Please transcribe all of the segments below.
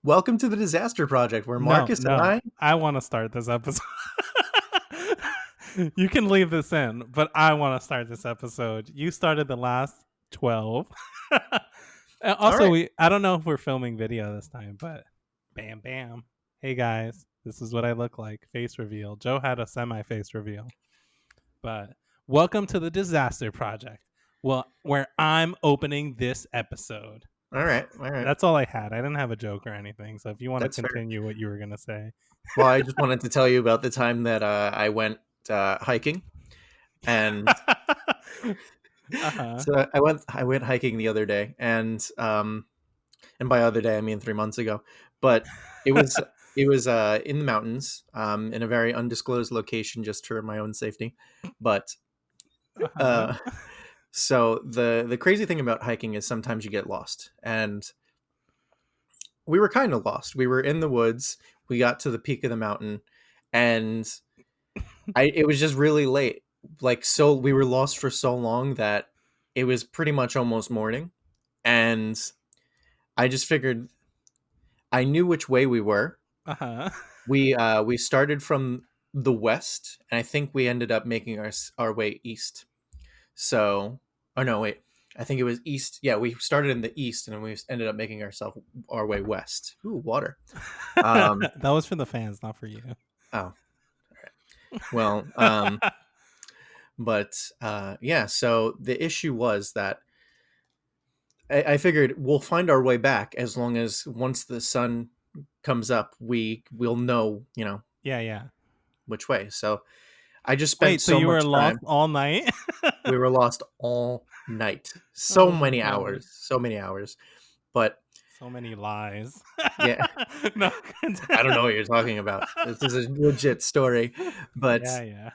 Welcome to the Disaster Project, where No, Marcus and no. I. I want to start this episode. You can leave this in, but I want to start this episode. You started the last 12. And All also, right, I don't know if we're filming video this time, but bam, bam. Hey guys, this is what I look like. Face reveal. Joe had a semi face reveal. But welcome to the Disaster Project. Well, where I'm opening this episode. all right, all right. That's all I had. I didn't have a joke or anything. So if you want to That's fair. continue what you were going to say. Well, I just wanted to tell you about the time that I went hiking, and Uh-huh. so I went hiking the other day, and by other day I mean 3 months ago, but it was it was in the mountains, in a very undisclosed location, just for my own safety, but Uh-huh. uh, so the crazy thing about hiking is sometimes you get lost, and we were kind of lost. We were in the woods. We got to the peak of the mountain, and I it was just really late. Like, so we were lost for so long that it was pretty much almost morning, and I just figured I knew which way we were. Uh-huh. We started from the west, and I think we ended up making our way east. So, oh no, wait. I think it was east. Yeah, we started in the east, and then we ended up making ourselves our way west. Ooh, water. Um, That was for the fans, not for you. oh, well, but yeah. So the issue was that I figured we'll find our way back as long as once the sun comes up, we'll know, Yeah, yeah. which way. So I just spent Wait, so so you were much lost time. all night? We were lost all night, so Oh my many god. hours, so many hours. But So many lies. yeah, No. I don't know what you're talking about. This is a legit story, but Yeah,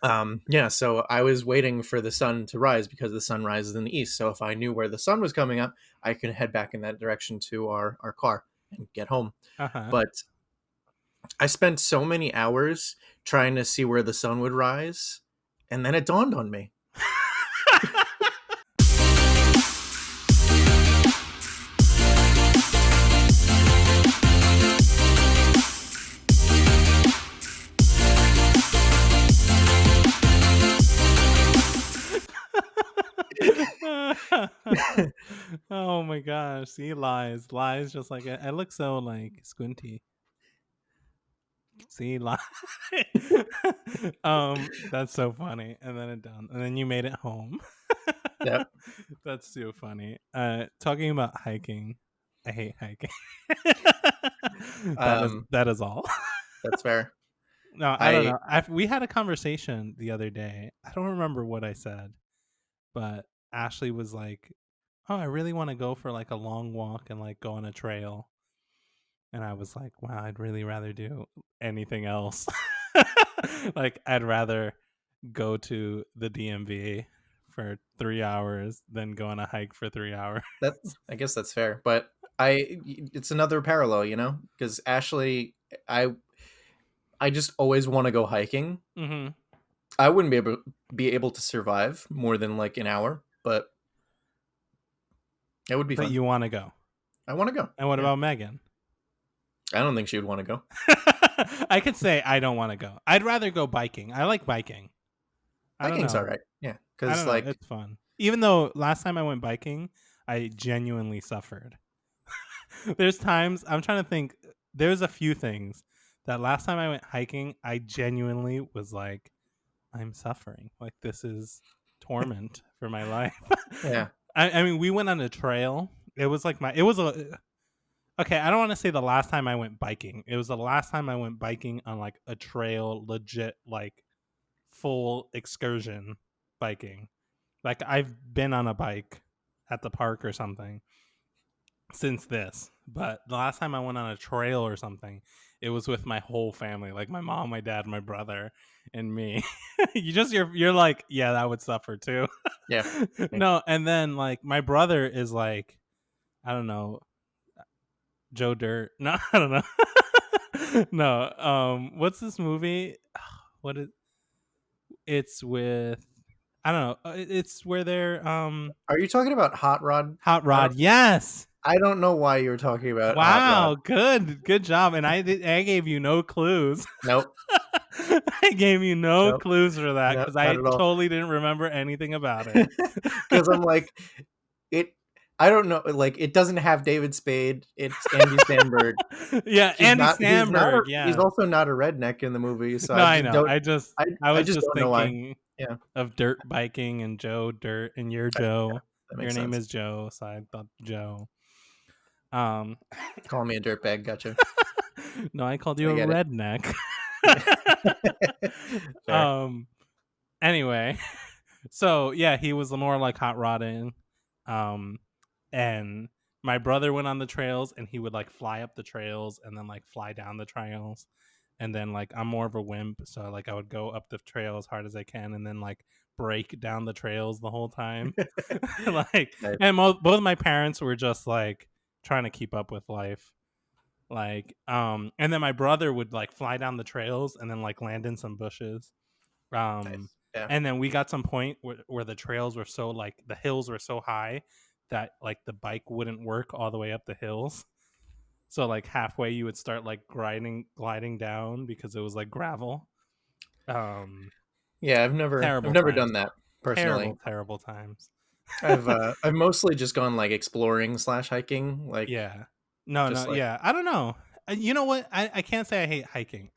yeah. yeah, so I was waiting for the sun to rise because the sun rises in the east. So if I knew where the sun was coming up, I could head back in that direction to our car and get home. Uh-huh. But I spent so many hours trying to see where the sun would rise, and then it dawned on me. Oh my gosh. See, lies. Lies just like I look so like squinty. See, lies. That's so funny. And then it done. And then you made it home. Yep. That's so funny. Talking about hiking. I hate hiking. that is Um, that is all. that's fair. No, I don't I know. We had a conversation the other day. I don't remember what I said, but Ashley was like, "Oh, I really want to go for like a long walk and like go on a trail." And I was like, "Wow, I'd really rather do anything else." Like I'd rather go to the DMV for 3 hours than go on a hike for 3 hours. I guess that's fair, but it's another parallel, because Ashley, I I just always want to go hiking. Mhm. I wouldn't be able to survive more than like an hour, but it would be But fun. you want to go. I want to go. And what Yeah, about Megan? I don't think she would want to go. I could say I don't want to go. I'd rather go biking. I like biking. I don't Hiking's all know. right. Yeah, I because don't know. like It's fun. Even though last time I went biking, I genuinely suffered. There's times I'm trying to think. There's a few things that last time I went hiking, I genuinely was like, I'm suffering. Like this is torment for my life. yeah, I mean, we went on a trail. It was like it was a, okay. I don't want to say the last time I went biking. It was the last time I went biking on like a trail, legit, like full excursion biking. Like I've been on a bike at the park or something since this, but the last time I went on a trail or something, it was with my whole family, like my mom, my dad, my brother, and me. You're like, yeah, that would suffer too. yeah, yeah. No, and then like my brother is like, I don't know, Joe Dirt. No, I don't know. No, what's this movie? What is it's with? I don't know. It's where they're Are you talking about Hot Rod? Hot I Rod. don't. Yes. I don't know why you were talking about Hot Rod. Wow, good job. And I gave you no clues. Nope, I gave you no nope, clues for that no, because not I at all. totally didn't remember anything about it. Because I'm like, it. I don't know. Like, it doesn't have David Spade. It's Andy Samberg. Yeah, He's Andy not. He's not. Samberg. He's Yeah. also not a redneck in the movie. So No, I I just know. don't. I. I I was just just don't know why. thinking Yeah, of dirt biking and Joe Dirt and you're yeah, Joe. that Your makes name sense. is Joe, so I thought Joe. Um Call me a dirtbag. Gotcha. no, I called you I a get it. redneck. Fair. um anyway, so yeah, he was more like hot rodding. Um and my brother went on the trails and he would like fly up the trails and then like fly down the trails. And then like I'm more of a wimp, so like I would go up the trail as hard as I can and then like break down the trails the whole time. Like Nice. and both of my parents were just like trying to keep up with life. Like and then my brother would like fly down the trails and then like land in some bushes. Um Nice. Yeah. and then we got some point where the trails were so like the hills were so high that like the bike wouldn't work all the way up the hills. So like halfway you would start like gliding down because it was like gravel. Um Yeah. I've Terrible never times. done that personally. Terrible times. I've mostly just gone like exploring slash hiking. Like Yeah. No, just no, like yeah. I don't know. You know what? I can't say I hate hiking.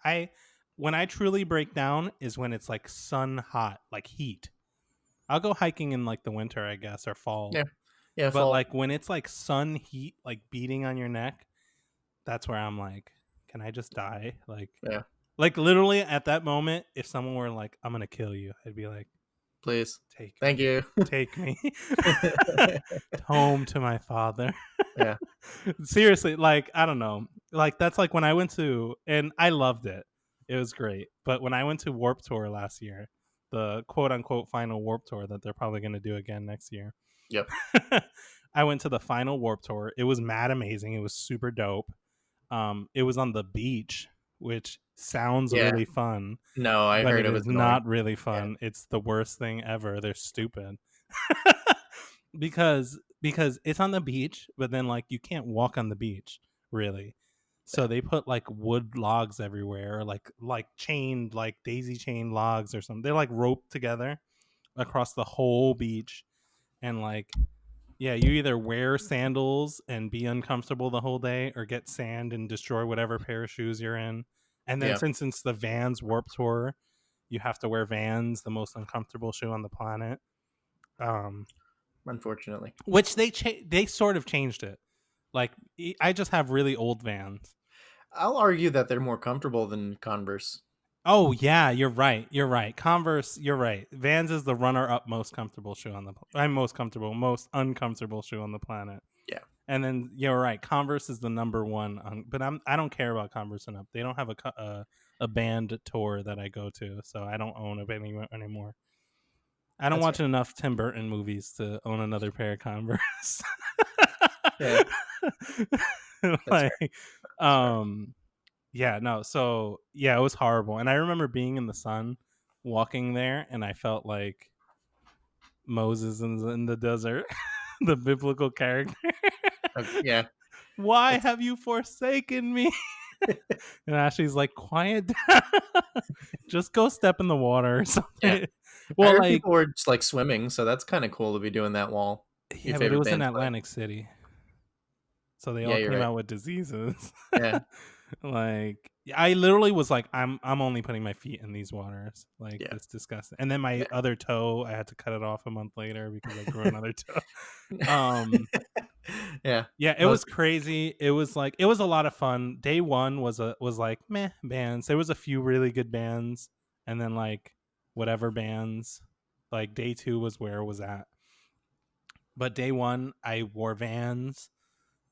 When I truly break down is when it's like sun hot, like heat. I'll go hiking in like the winter, I guess, or fall. yeah, yeah, But fall. like when it's like sun heat like beating on your neck, that's where I'm like, can I just die? Yeah, Like literally at that moment, if someone were like, I'm gonna kill you, I'd be like, please. take Thank me. you. Take me home to my father. Yeah, Seriously, like I don't know. Like that's like when I went to and I loved it. It was great. But when I went to Warp Tour last year, the quote unquote final Warp Tour that they're probably gonna do again next year. yep, I went to the final Warp Tour. It was mad amazing. It was super dope. It was on the beach, which sounds yeah. really fun, No, I but heard it it was is annoying. not really Yeah, fun. It's the worst thing ever. They're stupid. Because it's on the beach, but then like you can't walk on the beach, really. So yeah, they put like wood logs everywhere, or like chained like daisy chain logs or something. They're like roped together across the whole beach and like yeah, you either wear sandals and be uncomfortable the whole day or get sand and destroy whatever pair of shoes you're in. And then yeah. since it's the Vans Warp Tour, you have to wear Vans, the most uncomfortable shoe on the planet. Um, Unfortunately, which they sort of changed it. Like I just have really old Vans. I'll argue that they're more comfortable than Converse. Oh yeah, you're right. You're right. Converse, you're right. Vans is the runner-up most comfortable shoe on the. I'm most comfortable, most uncomfortable shoe on the planet. Yeah, And then you're right. Converse is the number one, but I don't care about Converse enough. They don't have a band tour that I go to, so I don't own it anymore. I don't that's watch fair. enough Tim Burton movies to own another pair of Converse. Yeah, that's fair. Like, That's fair. um, yeah, no. So yeah, it was horrible, and I remember being in the sun, walking there, and I felt like Moses in the desert, the biblical character. Yeah, Why that's have you forsaken me? And Ashley's like, quiet down. Just go step in the water or yeah. something. I Well, heard like, people were just like swimming, so that's kind of cool to be doing that while your yeah, but it favorite was in band's playing. Atlantic City. So they Yeah, all you're came right. out with diseases. Yeah, Like I literally was like, I'm only putting my feet in these waters. Like yeah, it's disgusting. And then my other toe, I had to cut it off a month later because I grew another toe. Um yeah. Yeah, it was Most crazy. It was like it was a lot of fun. Day one was like meh bands. There was a few really good bands, and then like whatever bands. Like day two was where it was at. But day one, I wore Vans.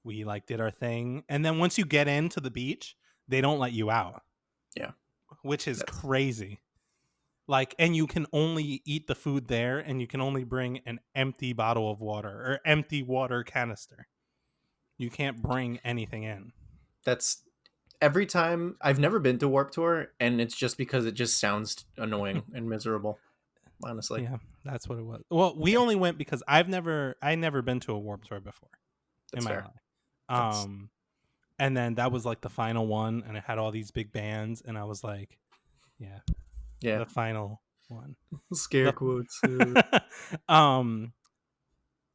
We like did our thing, and then once you get into the beach, they don't let you out, yeah. which is That's crazy. Like, and you can only eat the food there, and you can only bring an empty bottle of water or empty water canister. You can't bring anything in. that's every time. I've never been to Warp Tour, and it's just because it just sounds annoying and miserable. Honestly, Yeah, that's what it was. Well, we yeah, only went because I never been to a Warped Tour before in that's my fair. life. That's And then that was like the final one, and it had all these big bands, and I was like, yeah, yeah. the final one. Scare The quotes. um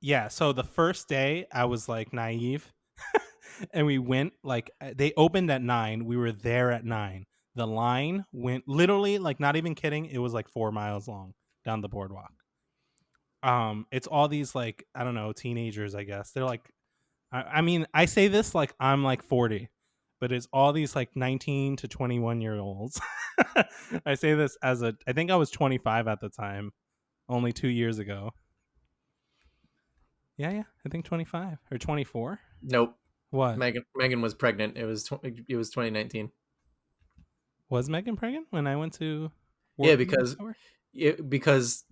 yeah, so the first day I was like naive and we went like they opened at 9, we were there at 9. The line went literally like not even kidding, it was like 4 miles long down the boardwalk. It's all these like I don't know, teenagers, I guess. They're like I mean, I say this like I'm like 40, but it's all these like 19 to 21-year-olds. I say this as I think I was 25 at the time, only 2 years ago. Yeah, I think 25 or 24. Nope. What? Megan was pregnant. It was 2019. Was Megan pregnant when I went to Yeah, Warped Tour? because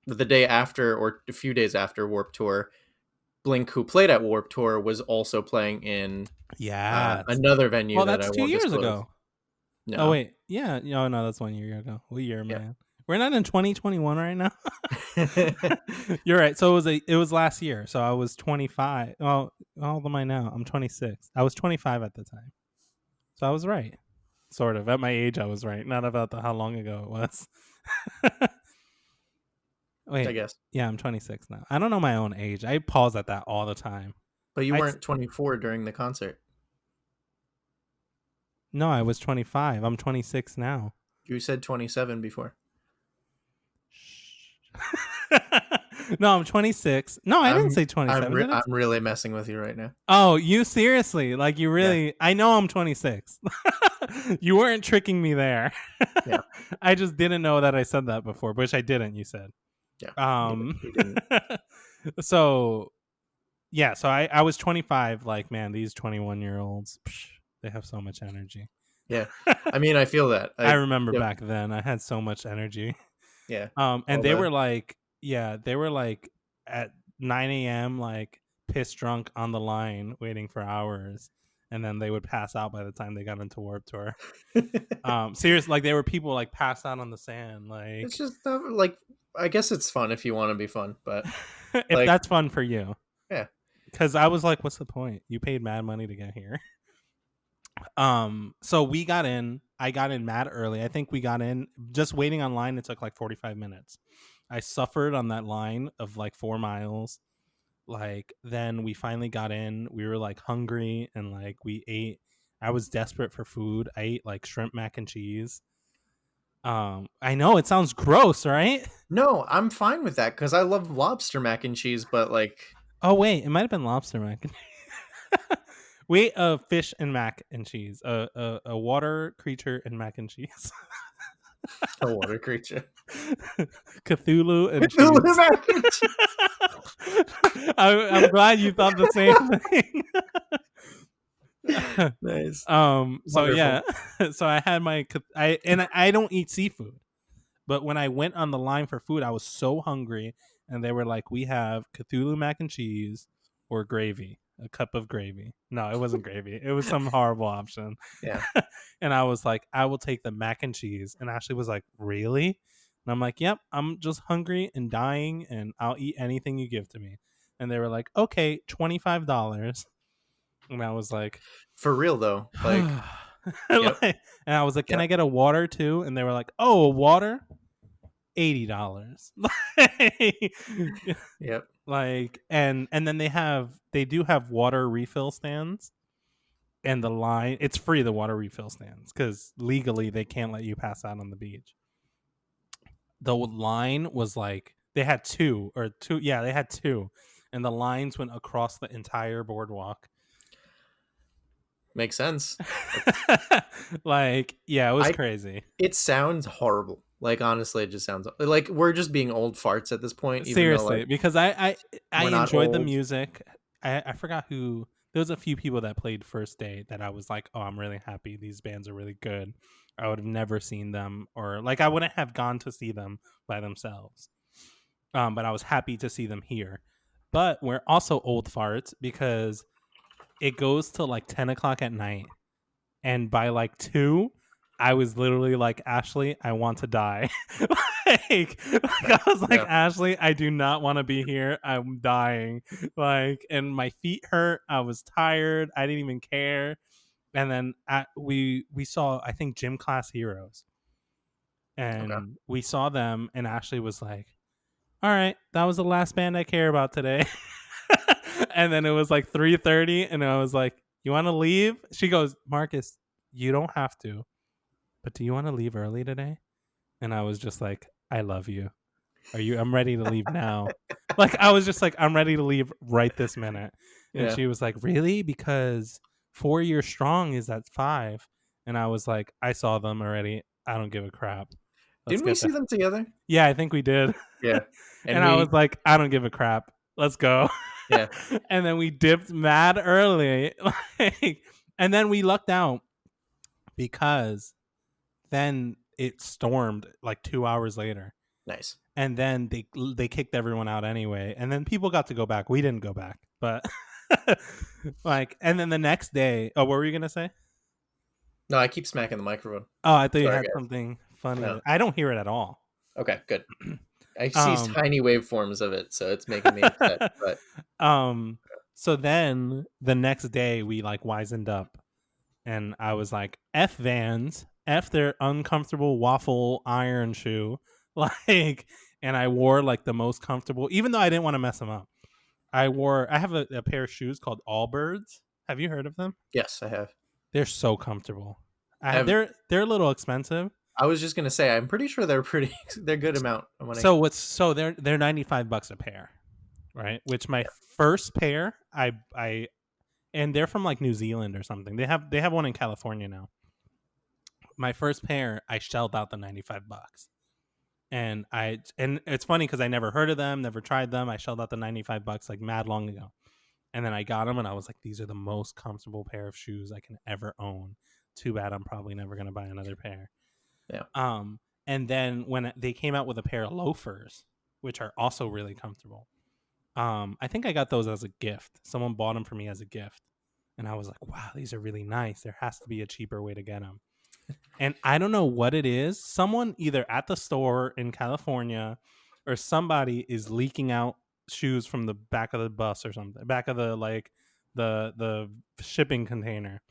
the day after or a few days after Warp Tour, Blink, who played at Warp Tour, was also playing in Yeah. another venue Well, that I that's 2 won't years disclose. ago. Oh No. wait, yeah, no, that's 1 year ago. What year, Yeah. man? We're not in 2021 right now. You're right. So it was last year. So I was 25. Well, how old am I now? I'm 26. I was 25 at the time. So I was right. Sort of. At my age I was right. Not about how long ago it was. I Wait. guess. Yeah, I'm 26 now. I don't know my own age. I pause at that all the time. But you I weren't 24 during the concert. No, I was 25. I'm 26 now. You said 27 before. No, I'm 26. No, I didn't say 27. Did I? I'm really messing with you right now. Oh, you seriously? Like you Yeah. really? I know I'm 26. You weren't tricking me there. Yeah. I just didn't know that I said that before, which I didn't. You said. Yeah. Um. You didn't. So yeah, so I was 25. Like man, these 21-year-olds, they have so much energy. Yeah. I mean, I feel that. I remember Yep. back then, I had so much energy. Yeah. And All they the were like, yeah, they were like at 9 a.m. like piss drunk on the line waiting for hours, and then they would pass out by the time they got into Warped Tour. Seriously, like there were people like passed out on the sand. It's Like, just like I guess it's fun if you want to be fun, but if like that's fun for you, yeah. because I was like, what's the point? You paid mad money to get here. So we got in. I got in mad early. I think we got in just waiting online. It took like 45 minutes. I suffered on that line of like 4 miles. Like then we finally got in. We were like hungry and like we ate. I was desperate for food. I ate like shrimp mac and cheese. I know it sounds gross, right? No, I'm fine with that because I love lobster mac and cheese, but like Oh wait, it might have been lobster mac and cheese. We ate fish and mac and cheese. A water creature and mac and cheese. a water creature. Cthulhu and Cthulhu cheese. mac and cheese. I'm glad you thought the same thing. Nice. So Wonderful. yeah, so I had I don't eat seafood, but when I went on the line for food, I was so hungry, and they were like, "We have Cthulhu mac and cheese or gravy, a cup of gravy." No, it wasn't gravy. It was some horrible option. Yeah. And I was like, "I will take the mac and cheese." And Ashley was like, "Really?" And I'm like, "Yep, I'm just hungry and dying, and I'll eat anything you give to me." And they were like, "Okay, $25." And I was like, For real though. Like yep. and I was like, "Can Yep. I get a water too?" And they were like, "Oh, a water, $80." Yep. Like, and then they do have water refill stands, and the line it's free. The water refill stands because legally they can't let you pass out on the beach. The line was like they had two, yeah, they had two, and the lines went across the entire boardwalk. Makes sense. Like, yeah, it was crazy. It sounds horrible. Like honestly, it just sounds like we're just being old farts at this point. Even Seriously, though like because I we're not enjoyed the old. music. I forgot who. There was a few people that played first day that I was like, oh, I'm really happy. These bands are really good. I would have never seen them, or like I wouldn't have gone to see them by themselves. But I was happy to see them here. But we're also old farts because it goes till like 10 o'clock at night, and by like 2, I was literally like, Ashley, I want to die. I was like, Yeah. Ashley, I do not want to be here. I'm dying. Like, and my feet hurt. I was tired. I didn't even care. And then we saw, I think, Gym Class Heroes, Okay. and we saw them, and Ashley was like, all right, that was the last band I care about today. And then it was like 3:30, and I was like, you want to leave? She goes, Marcus, you don't have to, but do you want to leave early today? And I was just like, I love you. I'm ready to leave now. Like, I was just like, I'm ready to leave right this minute. And Yeah. she was like, really? Because 4 Years Strong is at 5. And I was like, I saw them already. I don't give a crap. Let's Didn't we get see the them together? Yeah, I think we did. Yeah. And And I was like, I don't give a crap. Let's go. yeah. And then we dipped mad early. Like, and then we lucked out because then it stormed like 2 hours later. Nice. And then they kicked everyone out anyway. And then people got to go back. We didn't go back. But like, and then the next day, oh, what were you going to say? No, I keep smacking the microphone. Oh, I thought you Sorry, had guys. something funny. No. I don't hear it at all. Okay, good. I see tiny waveforms of it, so it's making me upset. But so then the next day we like wisened up, and I was like, F Vans, F their uncomfortable waffle iron shoe. Like, and I wore like the most comfortable, even though I didn't want to mess them up. I have a pair of shoes called Allbirds. Have you heard of them? yes, I have. They're so comfortable. They're a little expensive. I was just gonna say, I'm pretty sure they're good amount of money. So they're $95 a pair, right? Which my first pair, I and they're from like New Zealand or something. They have one in California now. My first pair, I shelled out the $95. And it's funny because I never heard of them, never tried them. I shelled out the $95 like mad long ago. And then I got them, and I was like, these are the most comfortable pair of shoes I can ever own. Too bad I'm probably never going to buy another pair. Yeah. And then when they came out with a pair of loafers, which are also really comfortable, I think I got those as a gift. Someone bought them for me as a gift. And I was like, wow, these are really nice. There has to be a cheaper way to get them. And I don't know what it is. Someone either at the store in California or somebody is leaking out shoes from the back of the bus or something, back of the like the shipping container.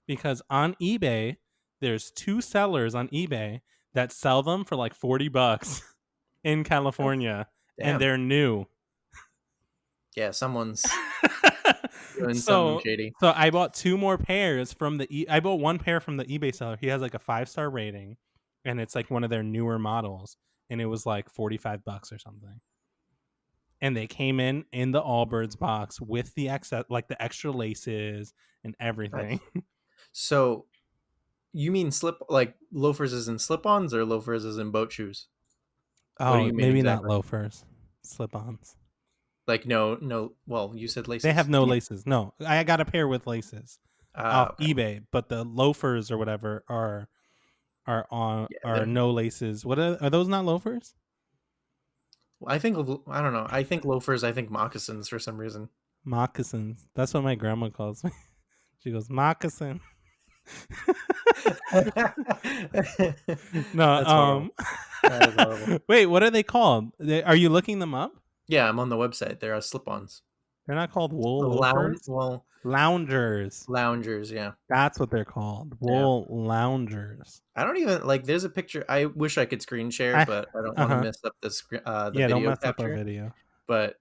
Because on eBay, there's 2 sellers on eBay that sell them for like $40 in California, and they're new. Yeah, someone's doing something shady. So I bought 2 more pairs from I bought 1 pair from the eBay seller. He has like a 5-star rating, and it's like one of their newer models, and it was like $45 or something. And they came in the Allbirds box with the extra laces and everything. Nice. So, you mean loafers as in slip-ons or loafers as in boat shoes? Oh, maybe exactly? Not loafers, slip-ons. Like no. Well, you said laces. They have no laces. No, I got a pair with laces off eBay, but the loafers or whatever are no laces. What are those? Not loafers? I think I don't know. I think loafers. I think moccasins for some reason. Moccasins. That's what my grandma calls me. She goes moccasin. No. That is horrible. Wait, what are they called? Are you looking them up? Yeah, I'm on the website. They're slip-ons. They're not called wool loafers? Loungers. Loungers, yeah. That's what they're called. Wool loungers. I don't even there's a picture. I wish I could screen share, but I don't want to mess up the video don't mess capture. Up a video. But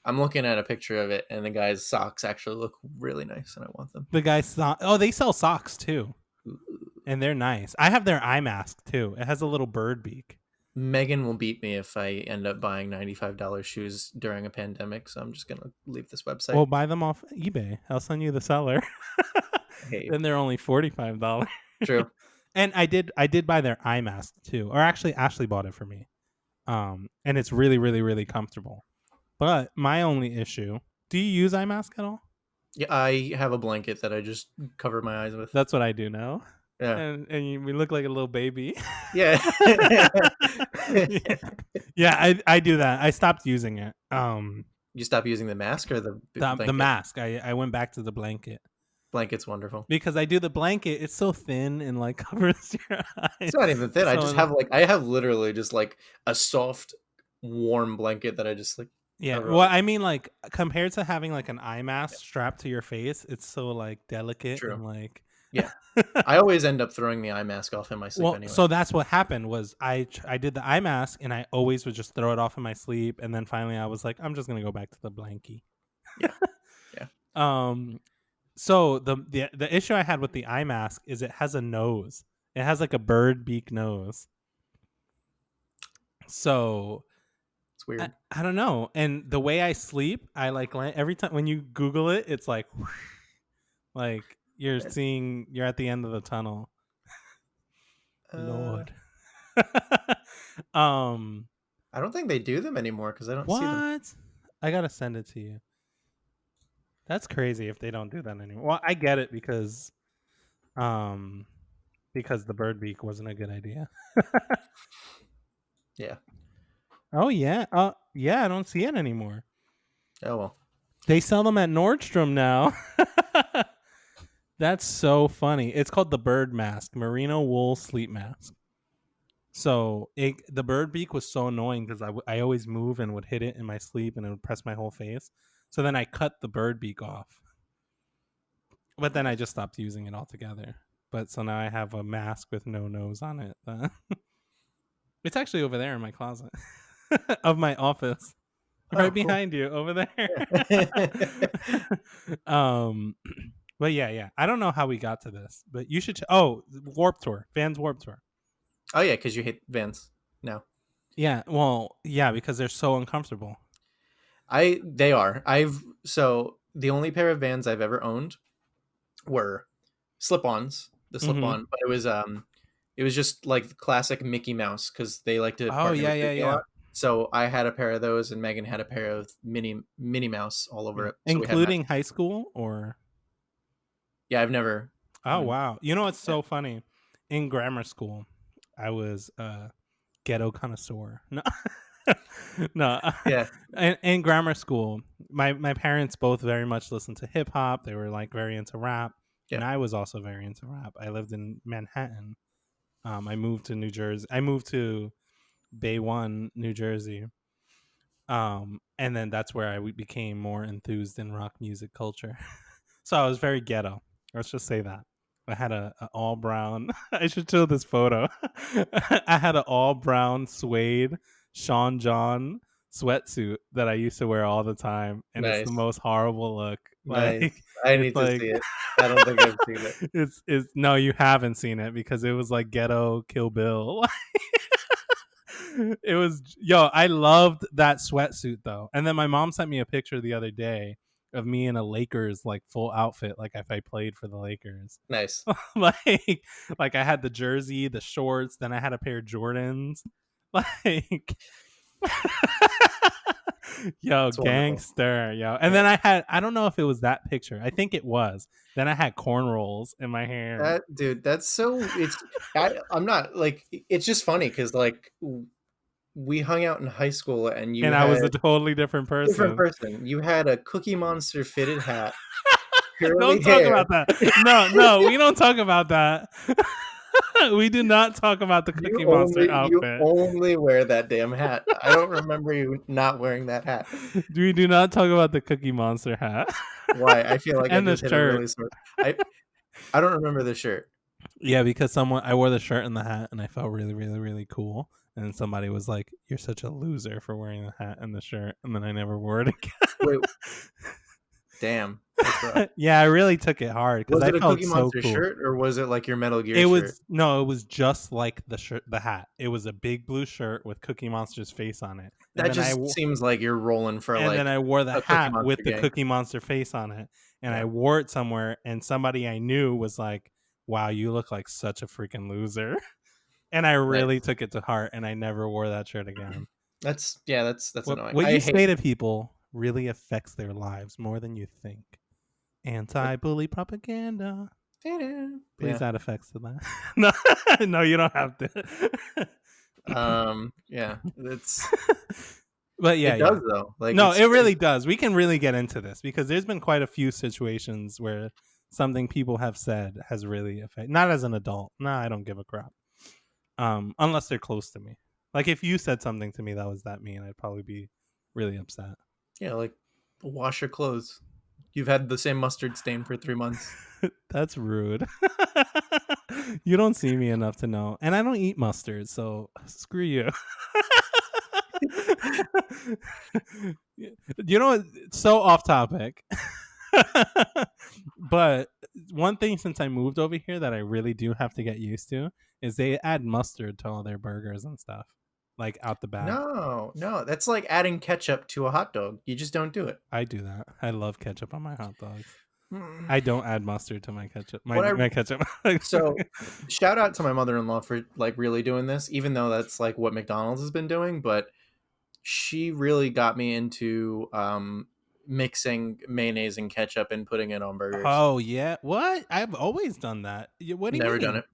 I'm looking at a picture of it, and the guy's socks actually look really nice, and I want them. The guy's they sell socks too. Ooh. And they're nice. I have their eye mask too. It has a little bird beak. Megan will beat me if I end up buying $95 shoes during a pandemic, so I'm just gonna leave this website. Well, buy them off eBay. I'll send you the seller. Hey. Then they're only $45. True. And I did buy their eye mask too, or actually Ashley bought it for me. And it's really, really, really comfortable. But my only issue: do you use eye mask at all? Yeah, I have a blanket that I just cover my eyes with. That's what I do now. Yeah, and we look like a little baby. Yeah. Yeah, I do that. I stopped using it. You stopped using the mask or the mask. I went back to the blanket. Blanket's wonderful. because I do the blanket. It's so thin and like covers your It's eyes. not even thin. I just So have like I have literally just like a soft, warm blanket that I just like yeah, cover well, over. I mean, like compared to having like an eye mask strapped to your face, it's so like delicate True. and like. Yeah. I always end up throwing the eye mask off in my sleep Well, anyway. so that's what happened was I did the eye mask and I always would just throw it off in my sleep, and then finally I was like, I'm just gonna go back to the blankie. Yeah. Yeah. Um, so the issue I had with the eye mask is it has a nose. It has like a bird beak nose. So It's weird. I don't know. And the way I sleep, I like every time when you Google it, it's like like you're at the end of the tunnel. Uh, Lord. um I don't think they do them anymore because I don't see them. what? I gotta send it to you. That's crazy if they don't do that anymore. Well, I get it um because the bird beak wasn't a good idea. Yeah. Oh yeah. Yeah, I don't see it anymore. Oh well. They sell them at Nordstrom now. That's so funny. It's called the bird mask, merino wool sleep mask. So the bird beak was so annoying because I always move and would hit it in my sleep and it would press my whole face. So then I cut the bird beak off. But then I just stopped using it altogether. But so now I have a mask with no nose on it. It's actually over there in my closet of my office. Oh, Right cool. behind you over there. Yeah. But yeah. I don't know how we got to this, but you should Warp Tour. Vans Warp Tour. Oh yeah, because you hate Vans now. Yeah, well, yeah, because they're so uncomfortable. They are. So the only pair of Vans I've ever owned were slip-ons, the Mm-hmm. slip-on, but it was just like the classic Mickey Mouse because they like to Oh partner yeah, with yeah, Disney a yeah. lot. So I had a pair of those, and Megan had a pair of Minnie Mouse all over Yeah. it. So we had matching. Including high school or Yeah, I've never. oh wow. You know what's Yeah. so funny? In grammar school, I was a ghetto connoisseur. No. No. Yeah. In grammar school, my parents both very much listened to hip hop. They were like very into rap, and Yeah. I was also very into rap. I lived in Manhattan. I moved to New Jersey. I moved to Bay One, New Jersey. And then that's where I became more enthused in rock music culture. So I was very ghetto. Let's just say that. I had a all brown. I should show this photo. I had an all brown suede Sean John sweatsuit that I used to wear all the time, and it's the Nice. most horrible look. Nice. Like I it's need to like see it. I don't think I've seen it. it's no, you haven't seen it because it was like ghetto Kill Bill. It was I loved that sweatsuit though. And then my mom sent me a picture the other day of me in a Lakers like full outfit, like if I played for the Lakers. Nice. like like I had the jersey, the shorts, then I had a pair of Jordans. Like yo, It's wonderful. gangster, yo. And Yeah. then I don't know if it was that picture. I think it was. Then I had cornrows in my hair. That dude, that's so. I'm not like. It's just funny because like we hung out in high school and you And I had was a totally different different person. person. You had a Cookie Monster fitted hat, curly Don't talk hair. about that. No, we don't talk about that. We do not talk about the Cookie Monster You outfit. only wear that damn hat. I don't remember you not wearing that hat. We do not talk about the Cookie Monster hat. Why? I feel like I And the just hit a shirt. really sore. I I don't remember the shirt. Yeah, because I wore the shirt and the hat and I felt really, really, really cool. And then somebody was like, "You're such a loser for wearing the hat and the shirt." And then I never wore it Wait, again. damn. That's rough. Yeah, I really took it hard because Was I it a felt Cookie so Monster cool. shirt or was it like your Metal Gear It shirt? was no, it was just like the shirt, the hat. It was a big blue shirt with Cookie Monster's face on it, and That then just seems like you're rolling for and then like I wore the a Cookie hat with Monster the gang. Cookie Monster face on it, and I Yeah. wore it somewhere, and somebody I knew was like, "Wow, you look like such a freaking loser," and I really Nice. took it to heart, and I never wore that shirt again. That's annoying. What I you hate. say to people really affects their lives more than you think. Anti-bully propaganda. Please Yeah. add effects to that. No, no, you don't have to. Yeah. But yeah, It yeah. does though. Like No, it's it crazy. really does. We can really get into this because there's been quite a few situations where something people have said has really affected. Not as an adult. Nah, I don't give a crap. Unless they're close to me. Like if you said something to me that was that mean, I'd probably be really upset. Yeah, like wash your clothes. You've had the same mustard stain for 3 months. That's rude. You don't see me enough to know, and I don't eat mustard, so screw you. You know, it's so off topic. But one thing since I moved over here that I really do have to get used to is they add mustard to all their burgers and stuff, like out the back. No, no, that's like adding ketchup to a hot dog. You just don't do it. I do that. I love ketchup on my hot dogs. Mm. I don't add mustard to my ketchup. What I My ketchup. So shout out to my mother-in-law for like really doing this, even though that's like what McDonald's has been doing, but she really got me into mixing mayonnaise and ketchup and putting it on burgers. Oh yeah, what? I've always done that. What do you Never done mean? it.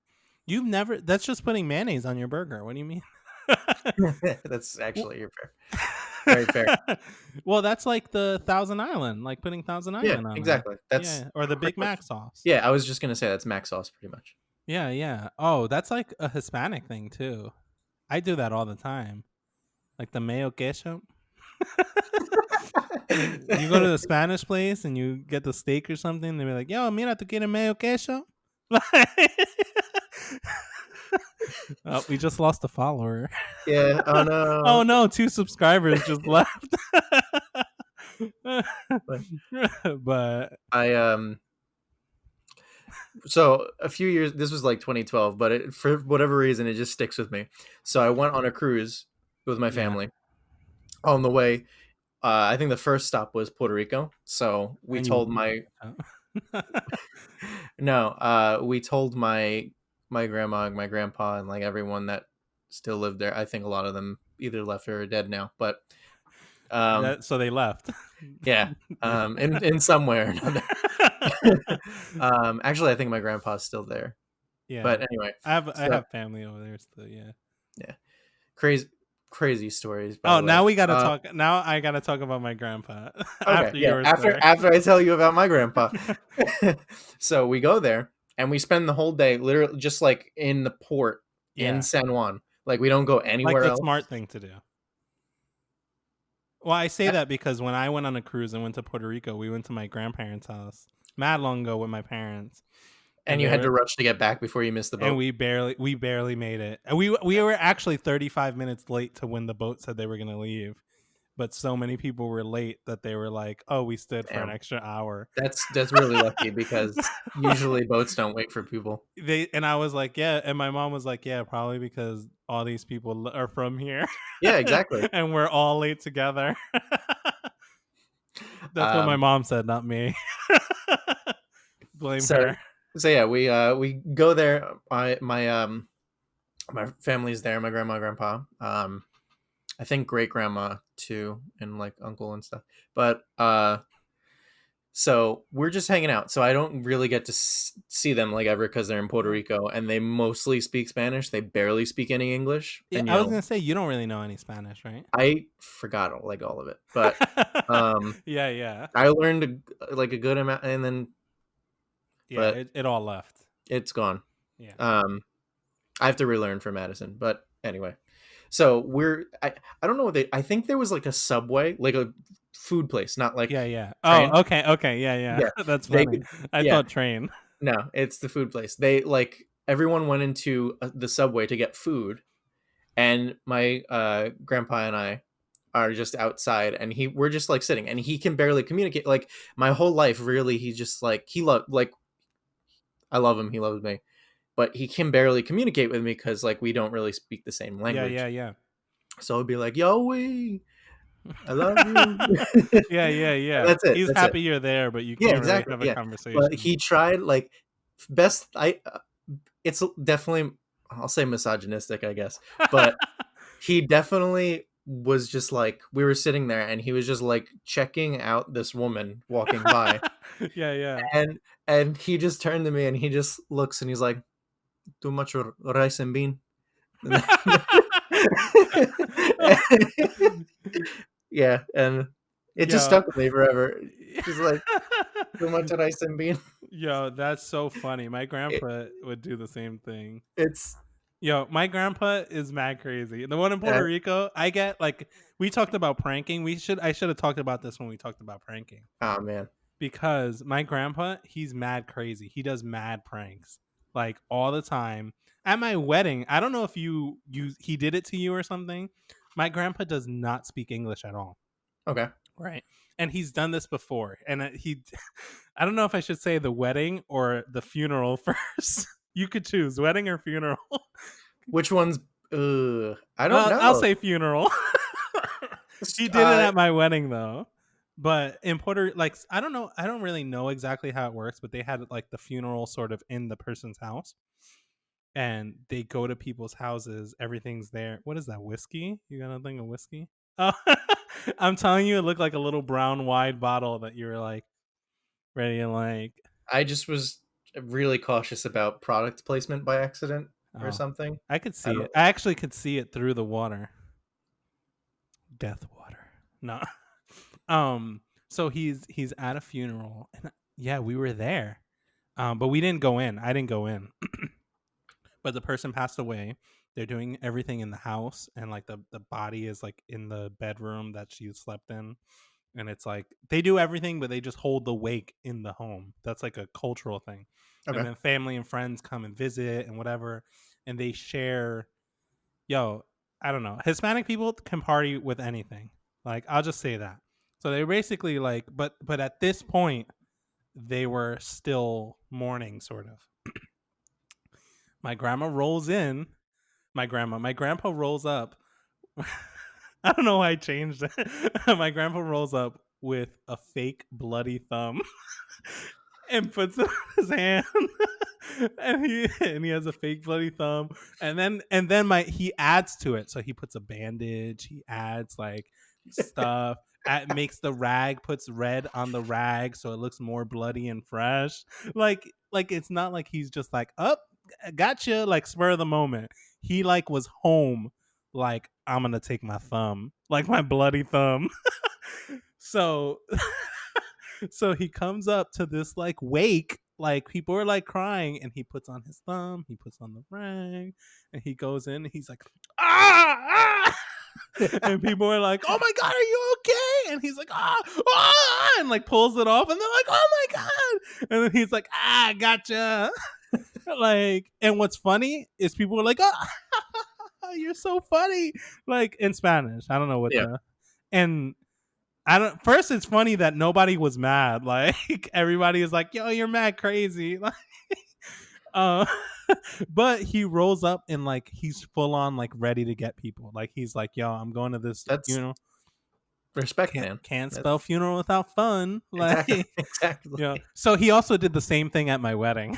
You've never? That's just putting mayonnaise on your burger. What do you mean? That's Well, actually you're fair. Very fair. well, that's like the Thousand Island, like putting Thousand Yeah, Island on there. exactly. That's Yeah, or the pretty Big much. Mac sauce. Yeah, I was just gonna say that's mac sauce pretty much. Yeah, yeah. Oh, that's like a Hispanic thing too. I do that all the time, like the mayo ketchup. You go to the Spanish place and you get the steak or something. They be like, "Yo, mira, tú quieres mayo ketchup?" Oh, we just lost a follower. Yeah. Oh no. Oh no, 2 subscribers just left. But But I so a few years, this was like 2012, but for whatever reason it just sticks with me. So I went on a cruise with my yeah, family. On the way, I think the first stop was Puerto Rico. So we and you told my no, we told my grandma and my grandpa and like everyone that still lived there. I think a lot of them either left or are dead now, but so they left. yeah, in some way or another. Actually, I think my grandpa's still there. Yeah, But anyway, I so have family over there still. Yeah. yeah, crazy crazy stories. By Oh, the way, now we gotta talk. Now I gotta talk about my grandpa okay, after yeah. your After story. after I tell you about my grandpa, so we go there and we spend the whole day literally just like in the port in Yeah, San Juan. Like we don't go like anywhere the else. smart thing to do. Well, I say A- that because when I went on a cruise and went to Puerto Rico, we went to my grandparents' house mad long ago with my parents, And and you they had to were rush to get back before you missed the and boat. we barely made it. And we were actually 35 minutes late to when the boat said they were going to leave. But so many people were late that they were like, "Oh, we stood for an Damn, extra hour." that's really lucky because usually boats don't wait for people. And I was like, "Yeah," and my mom was like, "Yeah, probably because all these people are from here." Yeah, exactly. And we're all late together. That's what my Um, mom said, not me. Blame so her. so yeah, we go there. My family's there. My grandma, grandpa. I think great grandma too, and like uncle and stuff. But so we're just hanging out. So I don't really get to see them like ever because they're in Puerto Rico and they mostly speak Spanish. They barely speak any English. Yeah, And I was gonna say you don't really know any Spanish, right? I forgot like all of it, but Yeah, yeah, I learned like a good amount, and then yeah. but It all left. it's gone. Yeah, Um, I have to relearn from Madison, but anyway. So I don't know what I think there was like a Subway, like a food place, not like yeah, yeah. train. Oh, okay, okay, yeah, yeah. Yeah, That's they funny. I yeah, thought train. no, it's the food place. They like everyone went into the Subway to get food, and my grandpa and I are just outside, and we're just like sitting, and he can barely communicate. Like my whole life, really, he's just like I love him, he loves me, but he can barely communicate with me because like we don't really speak the same Yeah, language. yeah, yeah. So I'll be like, "Yo, we, I love you." Yeah, yeah, yeah. That's it. He's That's it. happy you're there, but you Yeah, can't really exactly. have a Yeah, but conversation. he tried like best. It's definitely I'll say misogynistic, I guess, but he definitely was just like we were sitting there, and he was just like checking out this woman walking by, Yeah, yeah. and he just turned to me and he just looks and he's like, "Too much rice and bean." Yeah, and It just Yo. stuck with me forever. Just like so much rice and bean. Yo, that's so funny. My It, grandpa would do the same thing. it's Yo, my grandpa is mad crazy. The one in Puerto uh, Rico, I get like we talked about pranking. I should have talked about this when we talked about pranking. oh man. Because my grandpa, he's mad crazy. He does mad pranks like all the time. At my wedding, I don't know if he did it to you or something. My grandpa does not speak English at all. Okay. Right. And he's done this before. And he I don't know if I should say the wedding or the funeral first. You could choose wedding or funeral. Which one's I don't I'll know. say funeral. He did it at my wedding though. But in Puerto, like I don't know, I don't really know exactly how it works, but they had like the funeral sort of in the person's house, and they go to people's houses. Everything's there. What is that? Whiskey? You got anything of whiskey? Oh, I'm telling you, it looked like a little brown wide bottle that you were like ready to like. I just was really cautious about product placement by accident or Oh, something. I could I see don't it. I actually could see it through the water. Death water. No. So he's at a funeral, and yeah, we were there. But we didn't go in. I didn't go in. But the person passed away. They're doing everything in the house, and like the body is like in the bedroom that she slept in. And it's like they do everything, but they just hold the wake in the home. That's like a cultural thing. And okay. then family and friends come and visit and whatever, and they share. Yo, I don't know. Hispanic people can party with anything. Like I'll just say that. So they basically like, but at this point, they were still mourning, sort of. My grandma rolls in. My grandpa rolls up. I don't know why I changed it. My grandpa rolls up with a fake bloody thumb and puts it on his hand. And he has a fake bloody thumb. And then my he adds to it. So he puts a bandage, he adds like stuff, makes the rag, puts red on the rag so it looks more bloody and fresh. Like it's not like he's just like, up, gotcha, like spur of the moment. He like was home, like, I'm gonna take my thumb, like my bloody thumb. So so he comes up to this like wake, like people are like crying, and he puts on his thumb, he puts on the ring, and he goes in and he's like, ah, and people are like, oh my god, are you okay? And he's like, and like pulls it off, and they're like, oh my god, and then he's like, gotcha. Like, and what's funny is people are like, oh, you're so funny, like in Spanish. I don't know what Yeah. and I don't. First, it's funny that nobody was mad. Like everybody is like, "Yo, you're mad crazy." Like, uh, but he rolls up and like he's full on like ready to get people. Like he's like, "Yo, I'm going to this. That's respect, man. Can't That's spell funeral without fun." Like, exactly exactly. So he also did the same thing at my wedding.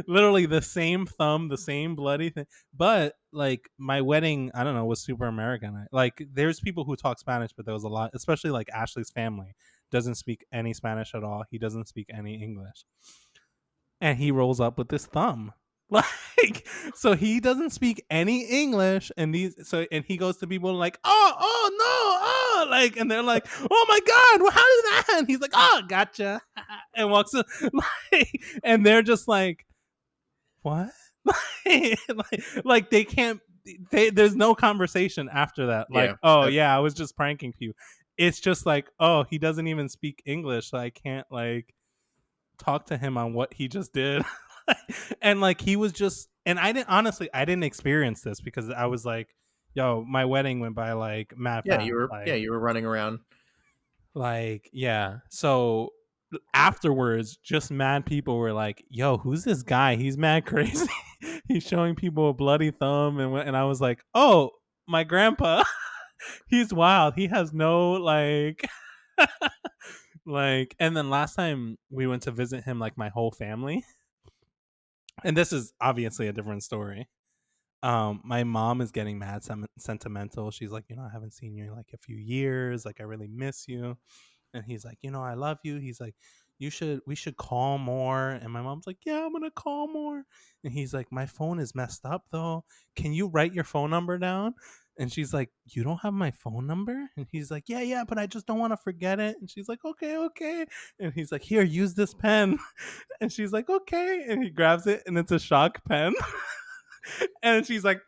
Literally the same thumb, the same bloody thing. But like my wedding, I don't know, was super American. Like there's people who talk Spanish, but there was a lot, especially like Ashley's family doesn't speak any Spanish at all. He doesn't speak any English. And he rolls up with this thumb. Like, so he doesn't speak any English, and and he goes to people like, oh no, like, and they're like, oh my god, well, how did that? And he's like, oh, gotcha, and walks in, like, and they're just like, what? Like they can't. There's no conversation after that. Like, Yeah. oh yeah, I was just pranking you. It's just like, oh, he doesn't even speak English, so I can't like talk to him on what he just did. And like he was just, and I didn't experience this because I was like, yo, my wedding went by like mad Yeah, fast. you were running around. Like yeah. So afterwards, just mad people were like, yo, who's this guy? He's mad crazy. He's showing people a bloody thumb, and I was like, oh, my grandpa. He's wild. He has no like like. And then last time we went to visit him, like my whole family, and this is obviously a different story. My mom is getting mad sentimental. She's like, I haven't seen you in like a few years, like I really miss you. And he's like, I love you. He's like, we should call more. And my mom's like, yeah, I'm gonna call more. And he's like, my phone is messed up though, can you write your phone number down? And she's like, "You don't have my phone number?" And he's like, "Yeah, yeah, but I just don't want to forget it." And she's like, "Okay, okay." And he's like, "Here, use this pen." And she's like, "Okay." And he grabs it, and it's a shock pen. And she's like,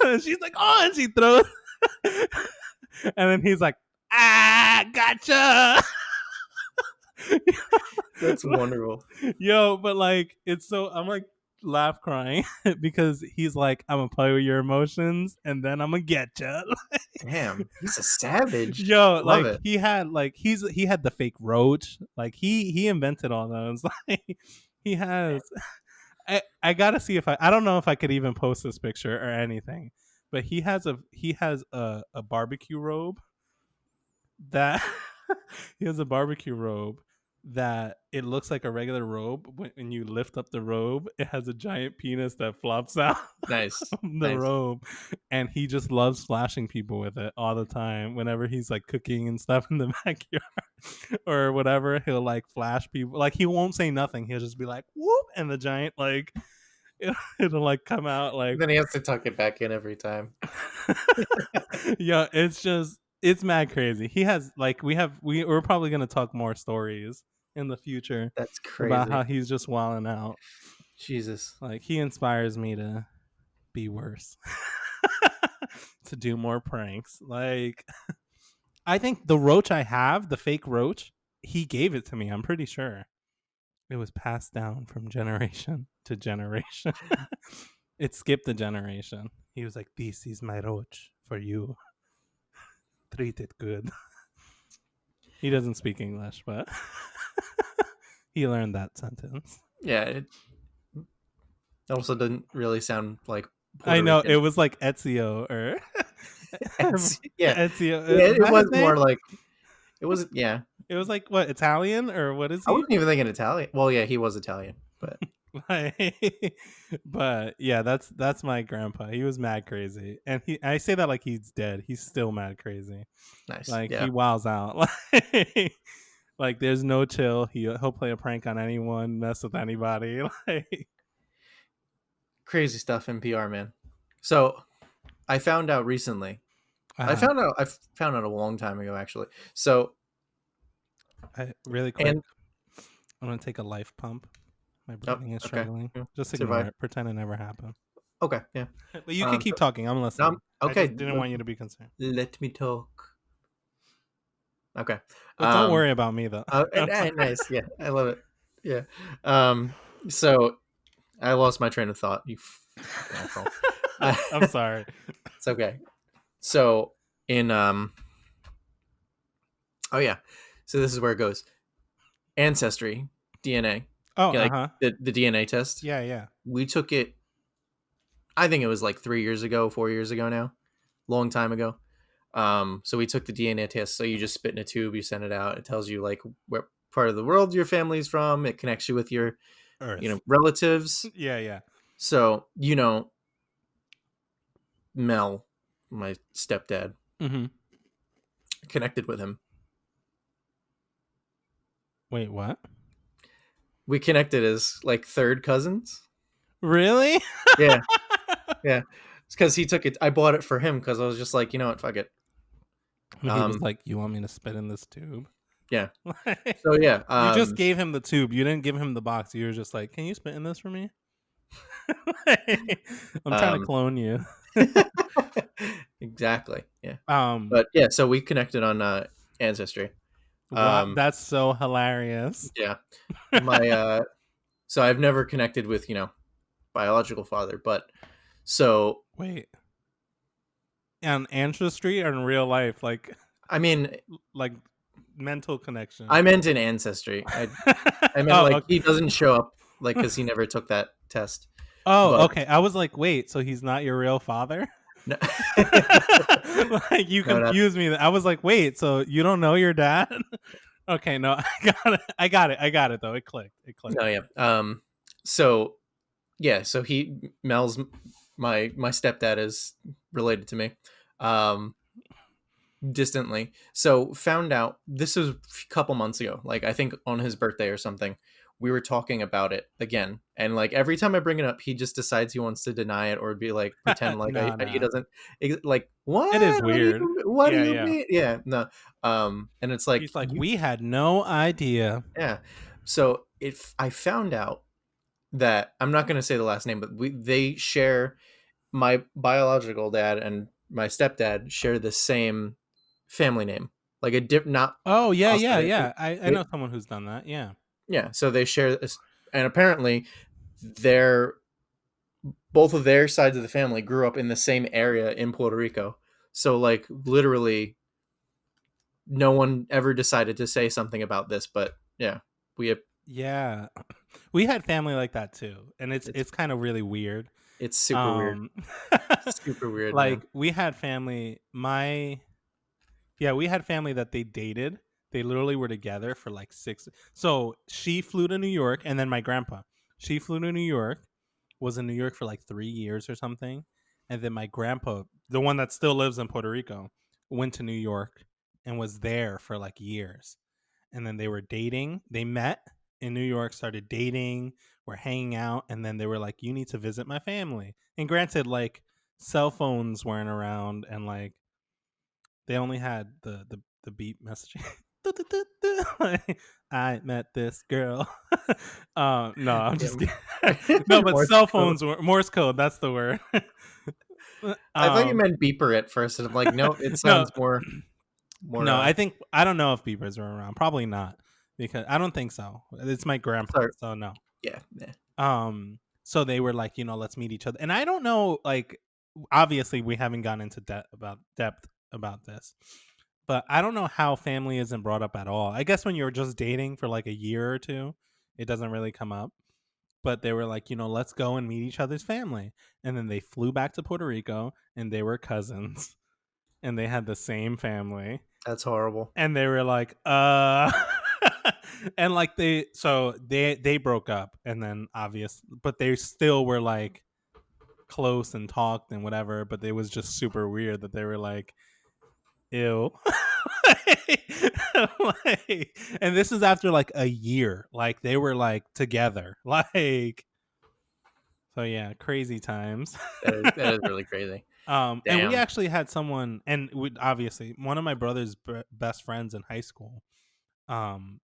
and she's like, "Oh," and she throws. And then he's like, "Ah, gotcha." That's wonderful. Yo, but like, it's so, I'm like laugh crying because he's like, "I'm gonna play with your emotions and then I'm gonna get you." Damn, he's a savage. Yo, Love like it. he had the fake roach. Like he invented all those. Like he has. I gotta see if I don't know if I could even post this picture or anything, but he has a barbecue robe that he has a barbecue robe that it looks like a regular robe. When you lift up the robe, it has a giant penis that flops out Nice, of the nice. robe, and he just loves flashing people with it all the time. Whenever he's like cooking and stuff in the backyard or whatever, he'll like flash people. Like he won't say nothing. He'll just be like whoop, and the giant like it'll like come out like Then he has to tuck it back in every time. yeah, it's mad crazy. He has like we're probably gonna talk more stories in the future That's about crazy. how he's just wilding out. Jesus. Like he inspires me to be worse. To do more pranks. Like I think the roach I have, the fake roach, he gave it to me, I'm pretty sure. It was passed down from generation to generation. It skipped a generation. He was like, "This is my roach for you. Treat it good." He doesn't speak English, but he learned that sentence. Yeah, it also didn't really sound like I Puerto know it Rican. was like Ezio or Yeah, Ezio. yeah, Is it that his was name? more like it was. Yeah, It was like what, Italian or what is I he? wasn't even thinking Italian. Well, yeah, he was Italian, but But yeah, that's my grandpa. He was mad crazy, and I say that like he's dead. He's still mad crazy. nice. Like Yeah, he wows out. Like there's no chill. He'll play a prank on anyone, mess with anybody. Like crazy stuff in PR, man. So I found out recently. uh, I found out a long time ago, actually. So really quick, and I'm gonna take a life pump. My oh, breathing is okay, struggling. yeah, Just ignore survive. it. Pretend it never happened. Okay, yeah. But you can keep So talking. I'm now, listening. I okay, just didn't want you to be concerned. let me talk. Okay. But don't Um. worry about me though. I'm sorry. Nice. Yeah, I love it. Yeah. Um. So I lost my train of thought. You fucking asshole. I'm sorry. It's okay. So in oh yeah, so this is where it goes. Ancestry, DNA, Oh, yeah, uh like huh. the DNA test. Yeah, yeah. We took it. I think it was like 3 years ago, 4 years ago now, long time ago. So we took the DNA test. So you just spit in a tube, you send it out. It tells you like where part of the world your family's from. It connects you with your, Earth. relatives. Yeah, yeah. So Mel, my stepdad, Mm-hmm. connected with him. Wait, what? We connected as like third cousins. Really? Yeah, yeah. It's because he took it. I bought it for him because I was just like, you know what, fuck it. He was Um, like, "You want me to spit in this tube?" yeah. So yeah. You just gave him the tube. You didn't give him the box. You were just like, "Can you spit in this for me?" I'm trying to Um, clone you. exactly. Yeah. Um, But yeah, so we connected on Ancestry. wow, Um, that's so hilarious. yeah. My so I've never connected with, biological father, but so Wait, on ancestry or in real life, I mean, like mental connection. I meant in Ancestry. I meant Oh, like okay. he doesn't show up like because he never took that test. Oh, But okay. I was like, wait, so he's not your real father? no, Like you no, not confused me. I was like, wait, so you don't know your dad? Okay, no, I got it though. It clicked. It clicked. no, yeah. So yeah, so Mel's my stepdad is related to me, um, distantly. So found out this was a couple months ago, like I think on his birthday or something. we were talking about it again, and like every time I bring it up, he just decides he wants to deny it or be like pretend like No, he no. doesn't like It is what do weird. you what do Yeah, you yeah. mean? Yeah, no. And it's like He's like, you we had no idea. yeah. So if I found out that I'm not going to say the last name, but they share my biological dad and my stepdad share the same family name, like a dip, not Oh yeah, yeah, positive. yeah. I know someone who's done that. Yeah. Yeah, so they share this, and apparently, they're both of their sides of the family grew up in the same area in Puerto Rico. So like literally, no one ever decided to say something about this, but yeah, we have, Yeah. We had family like that too. And it's it's it's kind of really weird. it's super weird, Um super weird, man. like we had family my yeah, we had family that they dated. They literally were together for like 6. So she flew to New York, and then my grandpa. She flew to New York, was in New York for like 3 years or something. And then my grandpa, the one that still lives in Puerto Rico, went to New York and was there for like years. And then they were dating. They met in New York, started dating, were hanging out, and then they were like, "You need to visit my family." And granted, like cell phones weren't around, and like they only had the beep messaging. Like, I met this girl. No, I'm Yeah. just kidding. No, but Morse cell code. phones were Morse code. That's the word. I thought you um, meant beeper at first, and I'm like, no, it no, sounds more more. no. I don't know if beepers were around. Probably not, because I don't think so. It's my grandpa, Sorry, so no. yeah, yeah, So they were like, let's meet each other. And I don't know, like, obviously we haven't gone into depth about this, but I don't know how family isn't brought up at all. I guess when you're just dating for like a year or two, it doesn't really come up. But they were like, let's go and meet each other's family. And then they flew back to Puerto Rico, and they were cousins, and they had the same family. that's horrible. And they were like, and like they broke up, and then obvious, but they still were like close and talked and whatever, but it was just super weird that they were like, ew. Like, and this is after like a year, like they were like together, like, so yeah, crazy times. That is really crazy. And we Damn, actually had someone, and obviously one of my brother's best friends in high school,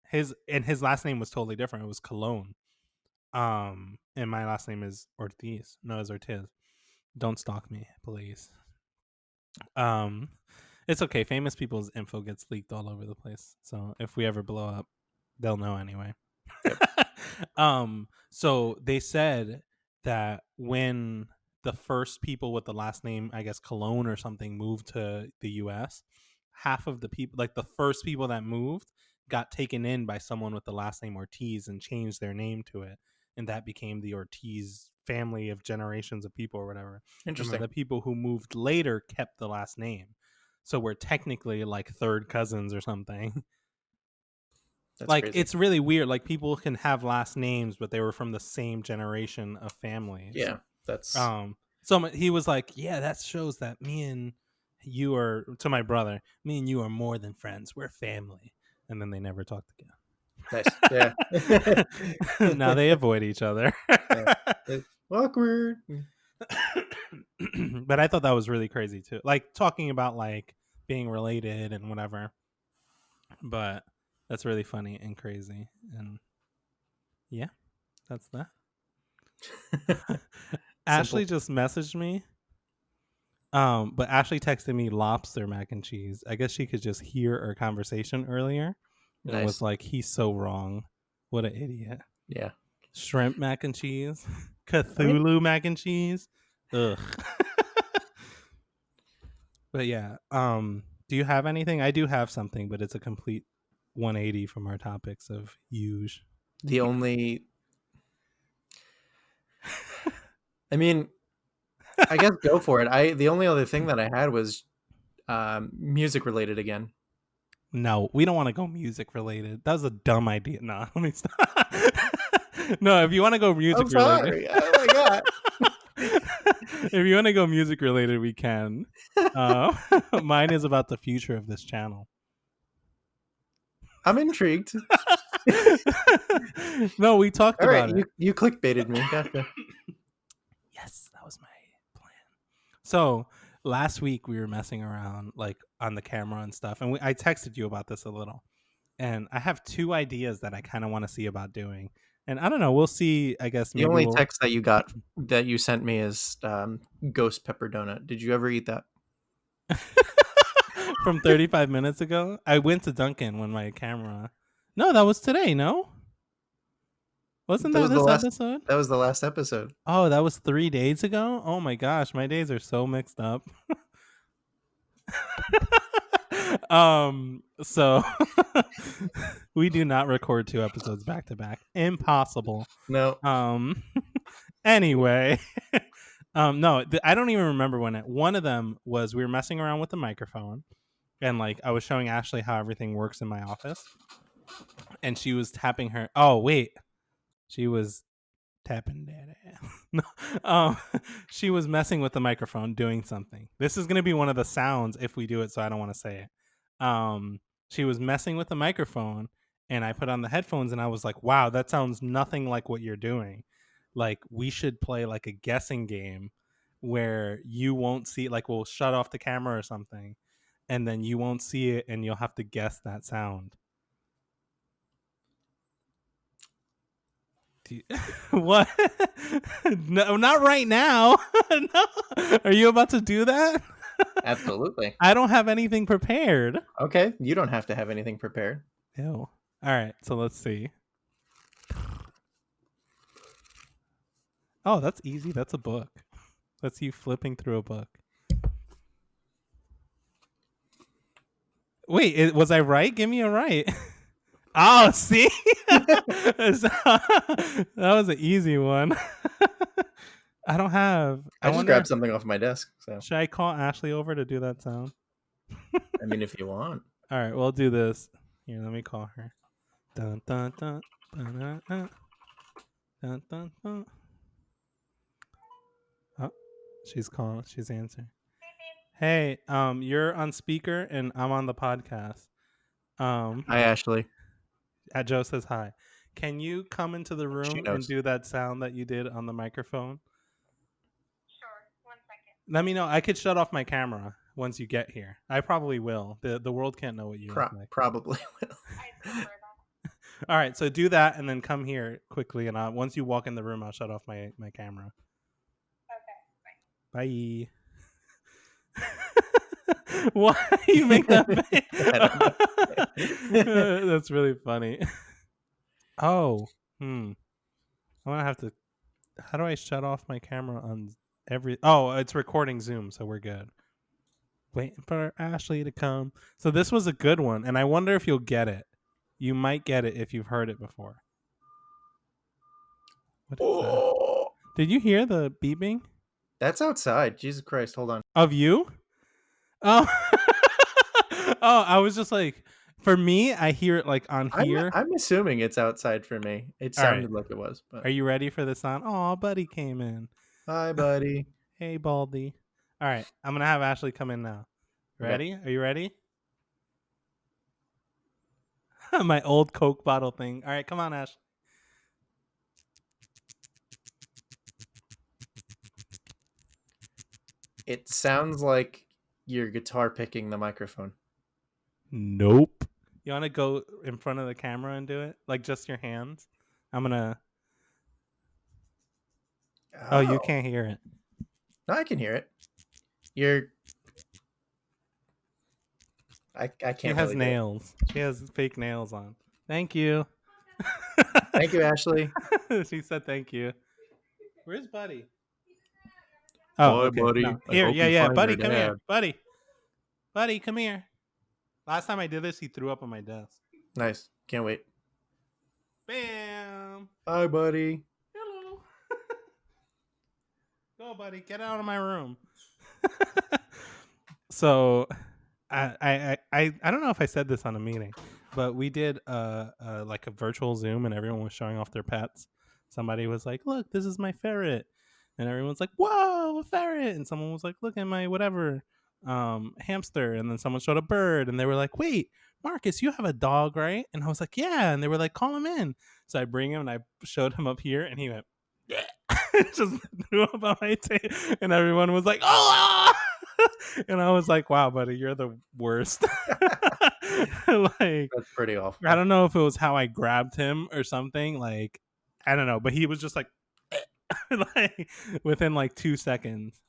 his last name was totally different. It was Cologne. And my last name is Ortiz. No, it's Ortiz. Don't stalk me, please. Um, it's okay. Famous people's info gets leaked all over the place. So if we ever blow up, they'll know anyway. yep, So they said that when the first people with the last name, I guess Cologne or something, moved to the US, half of the people, like the first people that moved, got taken in by someone with the last name Ortiz and changed their name to it. And that became the Ortiz family of generations of people or whatever. And then interesting. the people who moved later kept the last name. So we're technically like third cousins or something. That's Like crazy. it's really weird. Like people can have last names, but they were from the same generation of families. Yeah, that's So he was like, "Yeah, that shows that me and you are," to my brother, "Me and you are more than friends. We're family." And then they never talked nice. Yeah. again. Now they avoid each other. Yeah. Awkward. But I thought that was really crazy too. Like talking about like being related and whatever. But that's really funny and crazy. And yeah, that's that. Ashley Simple. just messaged me. But Ashley texted me lobster mac and cheese. I guess she could just hear our conversation earlier and was Nice. like, he's so wrong. What an idiot. Yeah. Shrimp mac and cheese. I mean, Cthulhu mac and cheese. Ugh. But yeah. Do you have anything? I do have something, but it's a complete 180 from our topics of huge. the only I mean, I guess go for it. The only other thing that I had was music related again. No, we don't want to go music related. That was a dumb idea. No, let me stop. No, if you want to go I'm music related, sorry. Oh my god. if you want to go music related, we can. Uh, Mine is about the future of this channel. I'm intrigued. No, we talked All right, about it. you clickbaited me. Gotcha. Yes, that was my plan. So last week we were messing around like on the camera and stuff, and I texted you about this a little. And I have 2 ideas that I kind of want to see about doing. And I don't know, we'll see. I guess The maybe only we'll text that you sent me is ghost pepper donut. Did you ever eat that? from 35 minutes ago. I went to Dunkin' when my camera. No, that was today. No, wasn't That that was the this last. episode? That was the last episode. Oh, that was 3 days ago. Oh my gosh, my days are so mixed up. So we do not record 2 episodes back to back. Impossible. No. Anyway, no, I don't even remember when one of them was we were messing around with the microphone, and like I was showing Ashley how everything works in my office, and she was tapping her. Oh wait, she was tapping that ass. No, she was messing with the microphone, doing something. This is gonna be one of the sounds if we do it, so I don't want to say it. She was messing with the microphone, and I put on the headphones, and I was like, "Wow, that sounds nothing like what you're doing." Like we should play like a guessing game where you won't see, like we'll shut off the camera or something, and then you won't see it, and you'll have to guess that sound. What? No, not right now. No. Are you about to do that? Absolutely. I don't have anything prepared. Okay, you don't have to have anything prepared. Ew. All right, so let's see. Oh, that's easy. That's a book. That's you flipping through a book. Wait, was I right? Give me a right. Oh, see? That was an easy one. I don't have. I just grabbed something off my desk. So Should I call Ashley over to do that sound? I mean, if you want. All right, we'll do this. Here, let me call her. Dun dun dun dun dun dun dun dun. Dun. Oh, she's calling. She's answering. Hey, you're on speaker and I'm on the podcast. Hi, Ashley. Joe says hi. Can you come into the room She and knows. do that sound that you did on the microphone? Sure. 1 second. Let me know. I could shut off my camera once you get here. I probably will. The world can't know what you look like. Probably will. I prefer that. All right, so do that and then come here quickly. And once you walk in the room, I'll shut off my camera. Okay. Bye. Why you make that face? That's really funny. Oh, I'm gonna have to. How do I shut off my camera on every? Oh, it's recording Zoom, so we're good. Waiting for Ashley to come. So this was a good one, and I wonder if you'll get it. You might get it if you've heard it before. What is that? Did you hear the beeping? That's outside. Jesus Christ! Hold on. Of you? Oh, oh! I was just like, for me, I hear it like on here. I'm assuming it's outside for me. It sounded like it was. But Are you ready for the sound? Oh, buddy came in. hi, buddy. Hey, Baldy. All right, I'm gonna have Ashley come in now. Ready? Okay. Are you ready? My old Coke bottle thing. All right, come on, Ash. It sounds like you're guitar picking the microphone. Nope. You want to go in front of the camera and do it? Like just your hands? I'm gonna. Oh, you can't hear it. No, I can hear it. I can't. She has nails. She has fake nails on. Thank you. Thank you, Ashley. She said thank you. Where's Buddy? Oh, okay. Buddy. No. Here, yeah. Buddy, come here. Buddy, come here. Last time I did this, he threw up on my desk. Nice. Can't wait. Bam. Hi, buddy. Hello. Go, buddy. Get out of my room. So, I don't know if I said this on a meeting, but we did like a virtual Zoom, and everyone was showing off their pets. Somebody was like, "Look, this is my ferret," and everyone's like, "Whoa, a ferret!" And someone was like, "Look at my whatever hamster," and then someone showed a bird, and they were like, "Wait, Marcus, you have a dog, right? And I was like, yeah. And they were like, call him in. So I bring him and I showed him up here, and he went, yeah. Just threw up on my tail, and everyone was like, oh. And I was like, wow, buddy, you're the worst. Like, That's pretty awful. I don't know if it was how I grabbed him or something. Like, I don't know, but he was just like, like within like 2 seconds.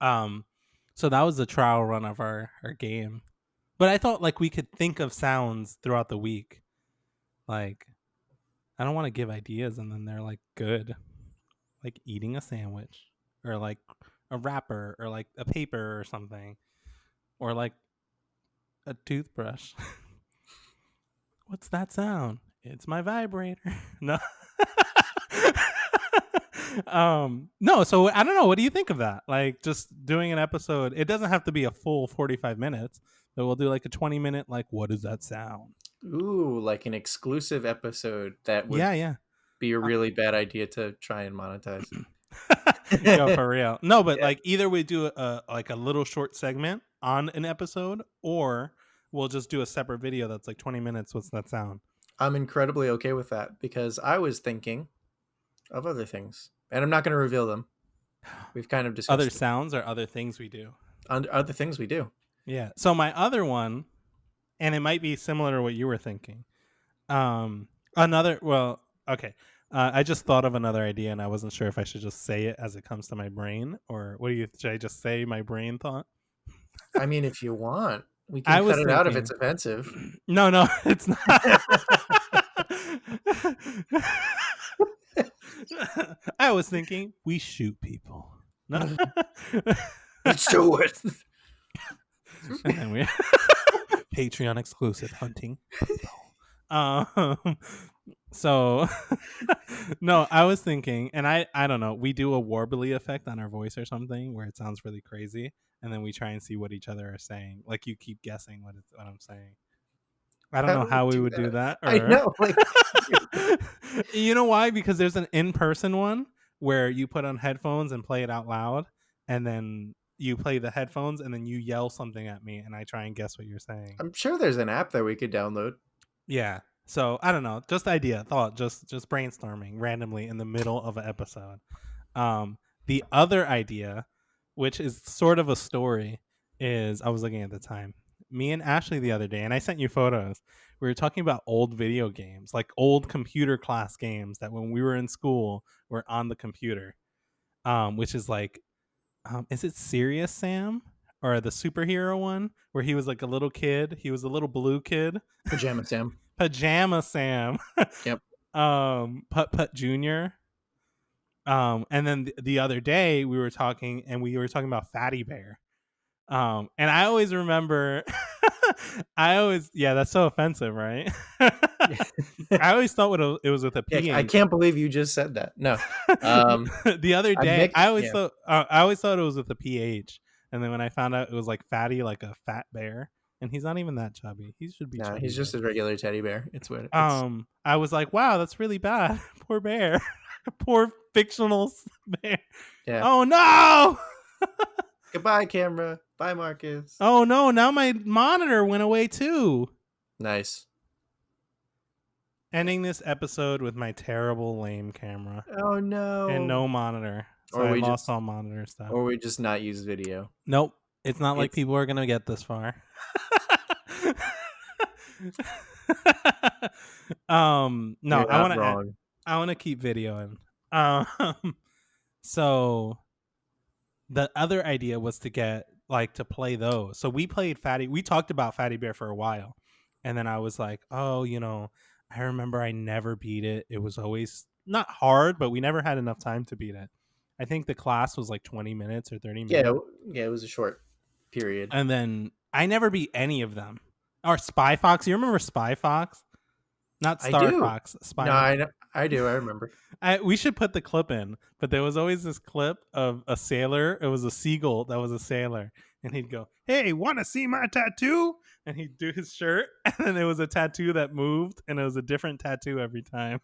So that was the trial run of our game. But I thought like we could think of sounds throughout the week. Like, I don't want to give ideas and then they're like good. Like eating a sandwich, or like a wrapper, or like a paper or something, or like a toothbrush. What's that sound? It's my vibrator. No. No, so I don't know, what do you think of that? Like, just doing an episode, it doesn't have to be a full 45 minutes, but we'll do like a 20-minute, like, what does that sound? Ooh, like an exclusive episode that would Yeah. be a really bad idea to try and monetize. Yo, for real. No, but Yeah. like either we do a like a little short segment on an episode, or we'll just do a separate video that's like 20 minutes. What's that sound? I'm incredibly okay with that, because I was thinking of other things, and I'm not going to reveal them. We've kind of discussed Other it. sounds or other things we do. Other things we do. Yeah. So my other one, and it might be similar to what you were thinking. Okay. I just thought of another idea, and I wasn't sure if I should just say it as it comes to my brain, or should I just say my brain thought? I mean, if you want, we can cut it out if it's offensive. No, it's not. I was thinking we shoot people. No. Let's do it. And then we Patreon exclusive hunting people. So no, I was thinking, and I don't know, we do a warbly effect on our voice or something where it sounds really crazy, and then we try and see what each other are saying. Like, you keep guessing what I'm saying. I don't know how we would do that. I know. Like, you know why? Because there's an in-person one where you put on headphones and play it out loud, and then you play the headphones and then you yell something at me and I try and guess what you're saying. I'm sure there's an app that we could download. Yeah. So I don't know. Just thought, just brainstorming randomly in the middle of an episode. The other idea, which is sort of a story, is I was looking at the time. Me and Ashley the other day, and I sent you photos. We were talking about old video games, like old computer class games that when we were in school were on the computer. Which is like, is it Serious Sam or the superhero one where he was like a little kid? He was a little blue kid. Pajama Sam. Pajama Sam. Yep. Putt Putt Jr. And then the other day we were talking about Fatty Bear. And I always remember that's so offensive, right? I always thought it was with a P. I can't believe you just said that. No. The other day I always thought it was with a PH, and then when I found out it was like fatty, like a fat bear, and he's not even that chubby. He should be chubby. He's just a regular teddy bear. It's weird. I was like, wow, that's really bad. Poor bear. Poor fictional bear. Yeah. Oh no. Goodbye, camera. Bye, Marcus. Oh no, now my monitor went away too. Nice. Ending this episode with my terrible, lame camera. Oh no. And no monitor. So I lost all monitor stuff. Or we just not use video. Nope. It's not like people are going to get this far. No, I want to keep videoing. So the other idea was to get to play those. So we talked about Fatty Bear for a while. And then I was like, oh, I remember I never beat it. It was always not hard, but we never had enough time to beat it. I think the class was like 20 minutes or 30 minutes. Yeah, it was a short period. And then I never beat any of them. Or Spy Fox. You remember Spy Fox? Not Star Fox. Spy. No, I do. I remember. We should put the clip in, but there was always this clip of a sailor. It was a seagull that was a sailor. And he'd go, hey, want to see my tattoo? And he'd do his shirt. And then it was a tattoo that moved. And it was a different tattoo every time.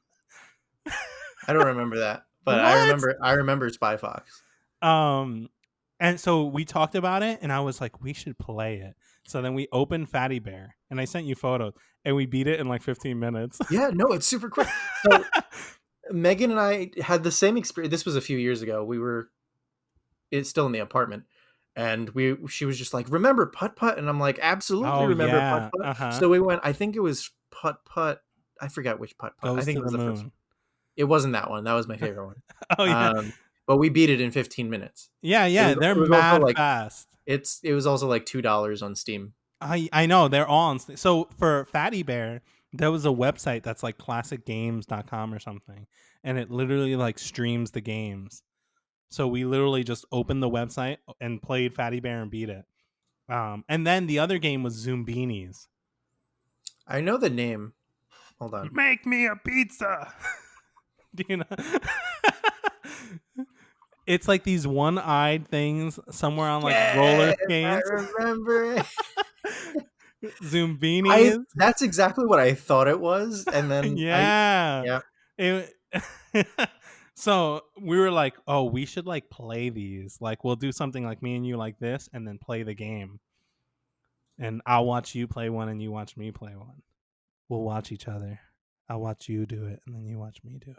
I don't remember that. But I remember Spy Fox. And so we talked about it. And I was like, we should play it. So then we opened Fatty Bear. and I sent you photos, and we beat it in like 15 minutes. Yeah, no, it's super quick. So Megan and I had the same experience. This was a few years ago. It's still in the apartment, and she was just like, remember putt putt, and I'm like, absolutely Oh remember putt yeah, putt. So we went. I think it was putt putt. I forgot which putt putt. I Goes think to it was the the first one. moon. It wasn't that one. That was my favorite one. Oh yeah, But we beat it in 15 minutes. yeah. It They're was also mad like fast. it was also like $2 on Steam. I know they're all on. So for Fatty Bear, there was a website that's like classicgames.com or something, and it literally like streams the games. So we literally just opened the website and played Fatty Bear and beat it. And then the other game was Zoombinis. I know the name. Hold on. Make me a pizza. Do you know? It's like these one-eyed things somewhere on like roller skates. I remember it. Zoombinis. That's exactly what I thought it was, and then yeah. So we were like, oh, we should like play these. Like we'll do something like me and you like this, and then play the game. And I'll watch you play one, and you watch me play one. We'll watch each other. I'll watch you do it, and then you watch me do it.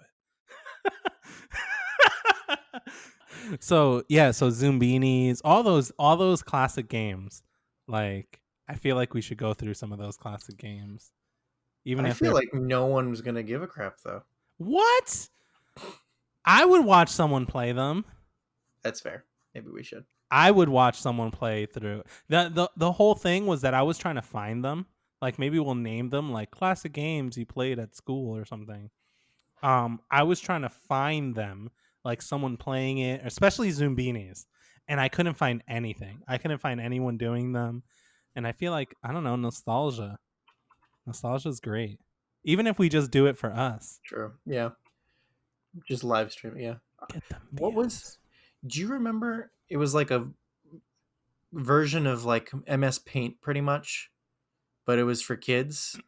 So Zoombinis, all those classic games. Like I feel like we should go through some of those classic games. Even I if feel like no one was gonna give a crap though. What? I would watch someone play them. That's fair. Maybe we should. I would watch someone play through. The whole thing was that I was trying to find them. Like maybe we'll name them like classic games you played at school or something. I was trying to find them, like someone playing it, especially Zoombinis, and I couldn't find anything. I couldn't find anyone doing them, and I feel like I don't know, nostalgia. Nostalgia's great, even if we just do it for us. True. Yeah. Just live stream. Yeah. Get them. What was? Do you remember? It was like a version of like MS Paint, pretty much, but it was for kids.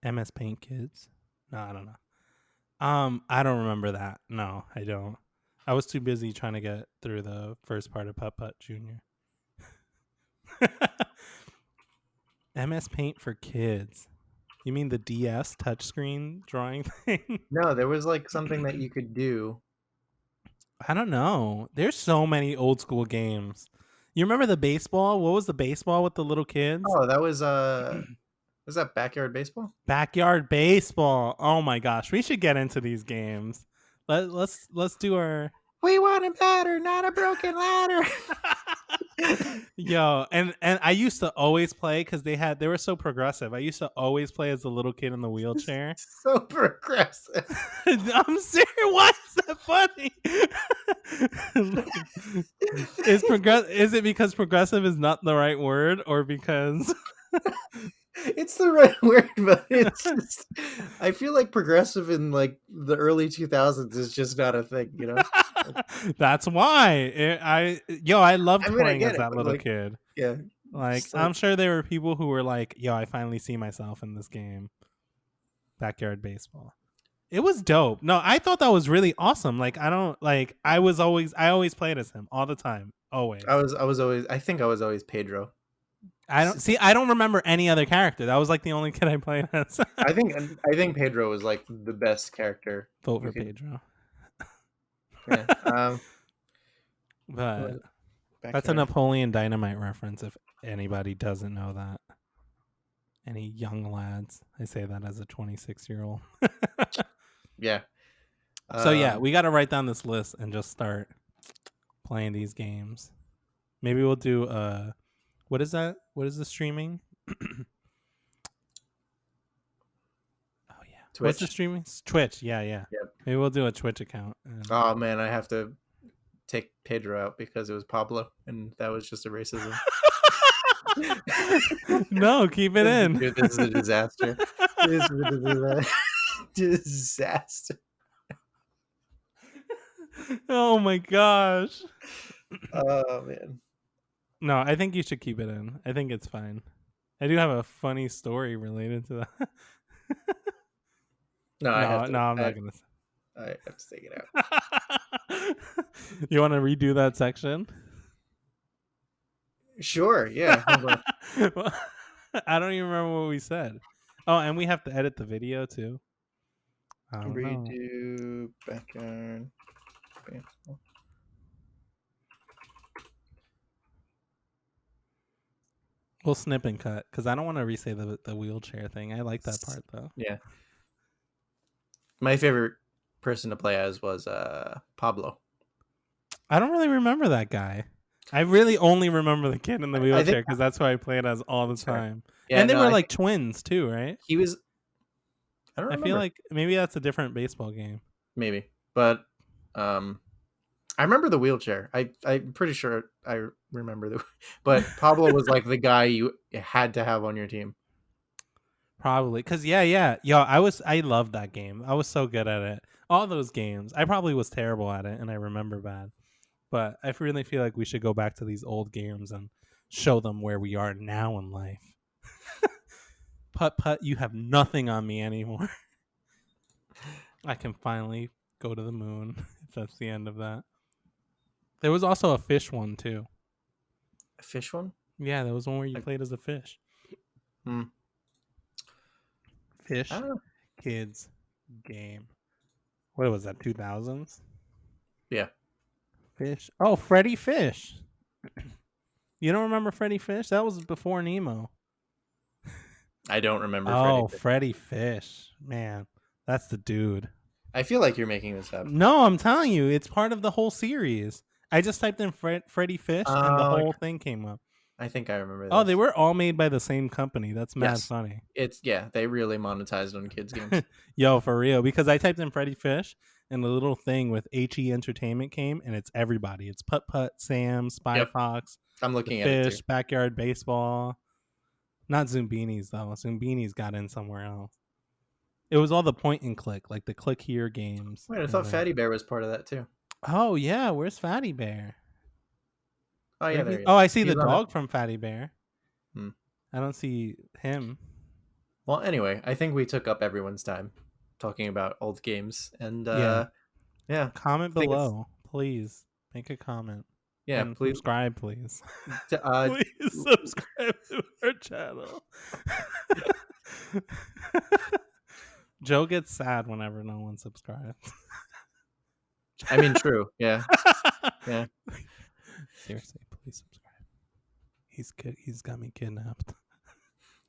MS Paint Kids? No, I don't know. I don't remember that. No, I don't. I was too busy trying to get through the first part of Putt Putt Junior. MS Paint for kids. You mean the DS touchscreen drawing thing? No, there was like something that you could do. I don't know. There's so many old school games. You remember the baseball? What was the baseball with the little kids? Oh, that was that Backyard Baseball? Backyard Baseball. Oh my gosh, we should get into these games. Let's do our. We want a batter, not a broken ladder. Yo, and I used to always play because they were so progressive. I used to always play as the little kid in the wheelchair. So progressive. I'm serious. Why is that funny? Is it because progressive is not the right word, or because it's the right word, but it's just, I feel like progressive in like the early 2000s is just not a thing, you know? That's why I loved playing as that little like, kid. Yeah. Like I'm sure there were people who were like, yo, I finally see myself in this game. Backyard Baseball. It was dope. No, I thought that was really awesome. Like I always played as him all the time. Always. I think I was always Pedro. I don't remember any other character. That was like the only kid I played as. I think Pedro was like the best character. Vote for Pedro. Yeah. But that's a Napoleon Dynamite reference if anybody doesn't know that. Any young lads. I say that as a 26-year-old. Yeah. So yeah, we got to write down this list and just start playing these games. Maybe we'll do what is that? What is the streaming? Oh yeah. Twitch. What's the streaming? Twitch. Yeah. Yep. Maybe we'll do a Twitch account. Oh man, I have to take Pedro out because it was Pablo, and that was just a racism. No, keep it in. Dude, this is a disaster. This is a disaster. Oh my gosh. Oh man. No, I think you should keep it in. I think it's fine. I do have a funny story related to that. I'm not gonna. I have to take it out. You want to redo that section? Sure. Yeah. Hold on. I don't even remember what we said. Oh, and we have to edit the video too. I don't know. Redo backyard baseball. We'll snip and cut because I don't want to re-say the wheelchair thing. I like that part though. Yeah. My favorite person to play as was Pablo. I don't really remember that guy. I really only remember the kid in the wheelchair because that's who I played as all the time. Yeah, and they were like twins too, right? He was. I don't remember. I feel like maybe that's a different baseball game. Maybe, but I remember the wheelchair. I'm pretty sure I remember but Pablo was like the guy you had to have on your team. Probably because I loved that game. I was so good at it. All those games. I probably was terrible at it, and I remember bad. But I really feel like we should go back to these old games and show them where we are now in life. Putt, you have nothing on me anymore. I can finally go to the moon if that's the end of that. There was also a fish one too. A fish one? Yeah, there was one where you played as a fish. Fish kids game. What was that? 2000s? Yeah. Fish. Oh, Freddy Fish. You don't remember Freddy Fish? That was before Nemo. I don't remember. Freddy Fish. Man, that's the dude. I feel like you're making this up. No, I'm telling you, it's part of the whole series. I just typed in Freddy Fish and the whole thing came up. I think I remember this. Oh, they were all made by the same company. That's mad funny. They really monetized on kids' games. Yo, for real. Because I typed in Freddy Fish and the little thing with HE Entertainment came and it's everybody. It's Putt, Sam, Spy Fox. I'm looking at Fish, it too. Backyard Baseball. Not Zumbinis though. Zumbinis got in somewhere else. It was all the point and click, like the click here games. Wait, I thought Fatty Bear was part of that too. Oh yeah, where's Fatty Bear? Oh yeah, there he is. Oh, I see the dog from Fatty Bear. I don't see him. Well, anyway, I think we took up everyone's time talking about old games, and yeah. Comment below, please. Make a comment. Yeah, and please subscribe, please. Please subscribe to our channel. Joe gets sad whenever no one subscribes. I mean, true. Yeah. Yeah. Seriously, please subscribe. He's got me kidnapped.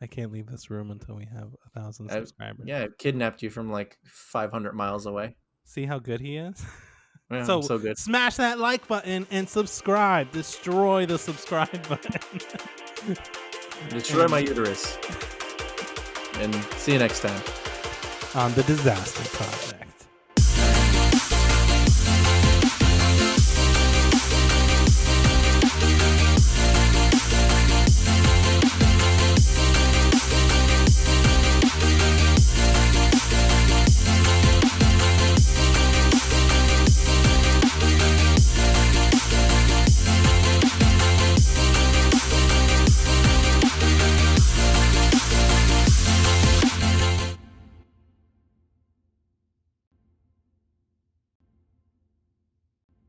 I can't leave this room until we have 1,000 subscribers. Yeah, I kidnapped you from like 500 miles away. See how good he is? Yeah, so good. Smash that like button and subscribe. Destroy the subscribe button. Destroy my uterus. And see you next time on the Disaster Project.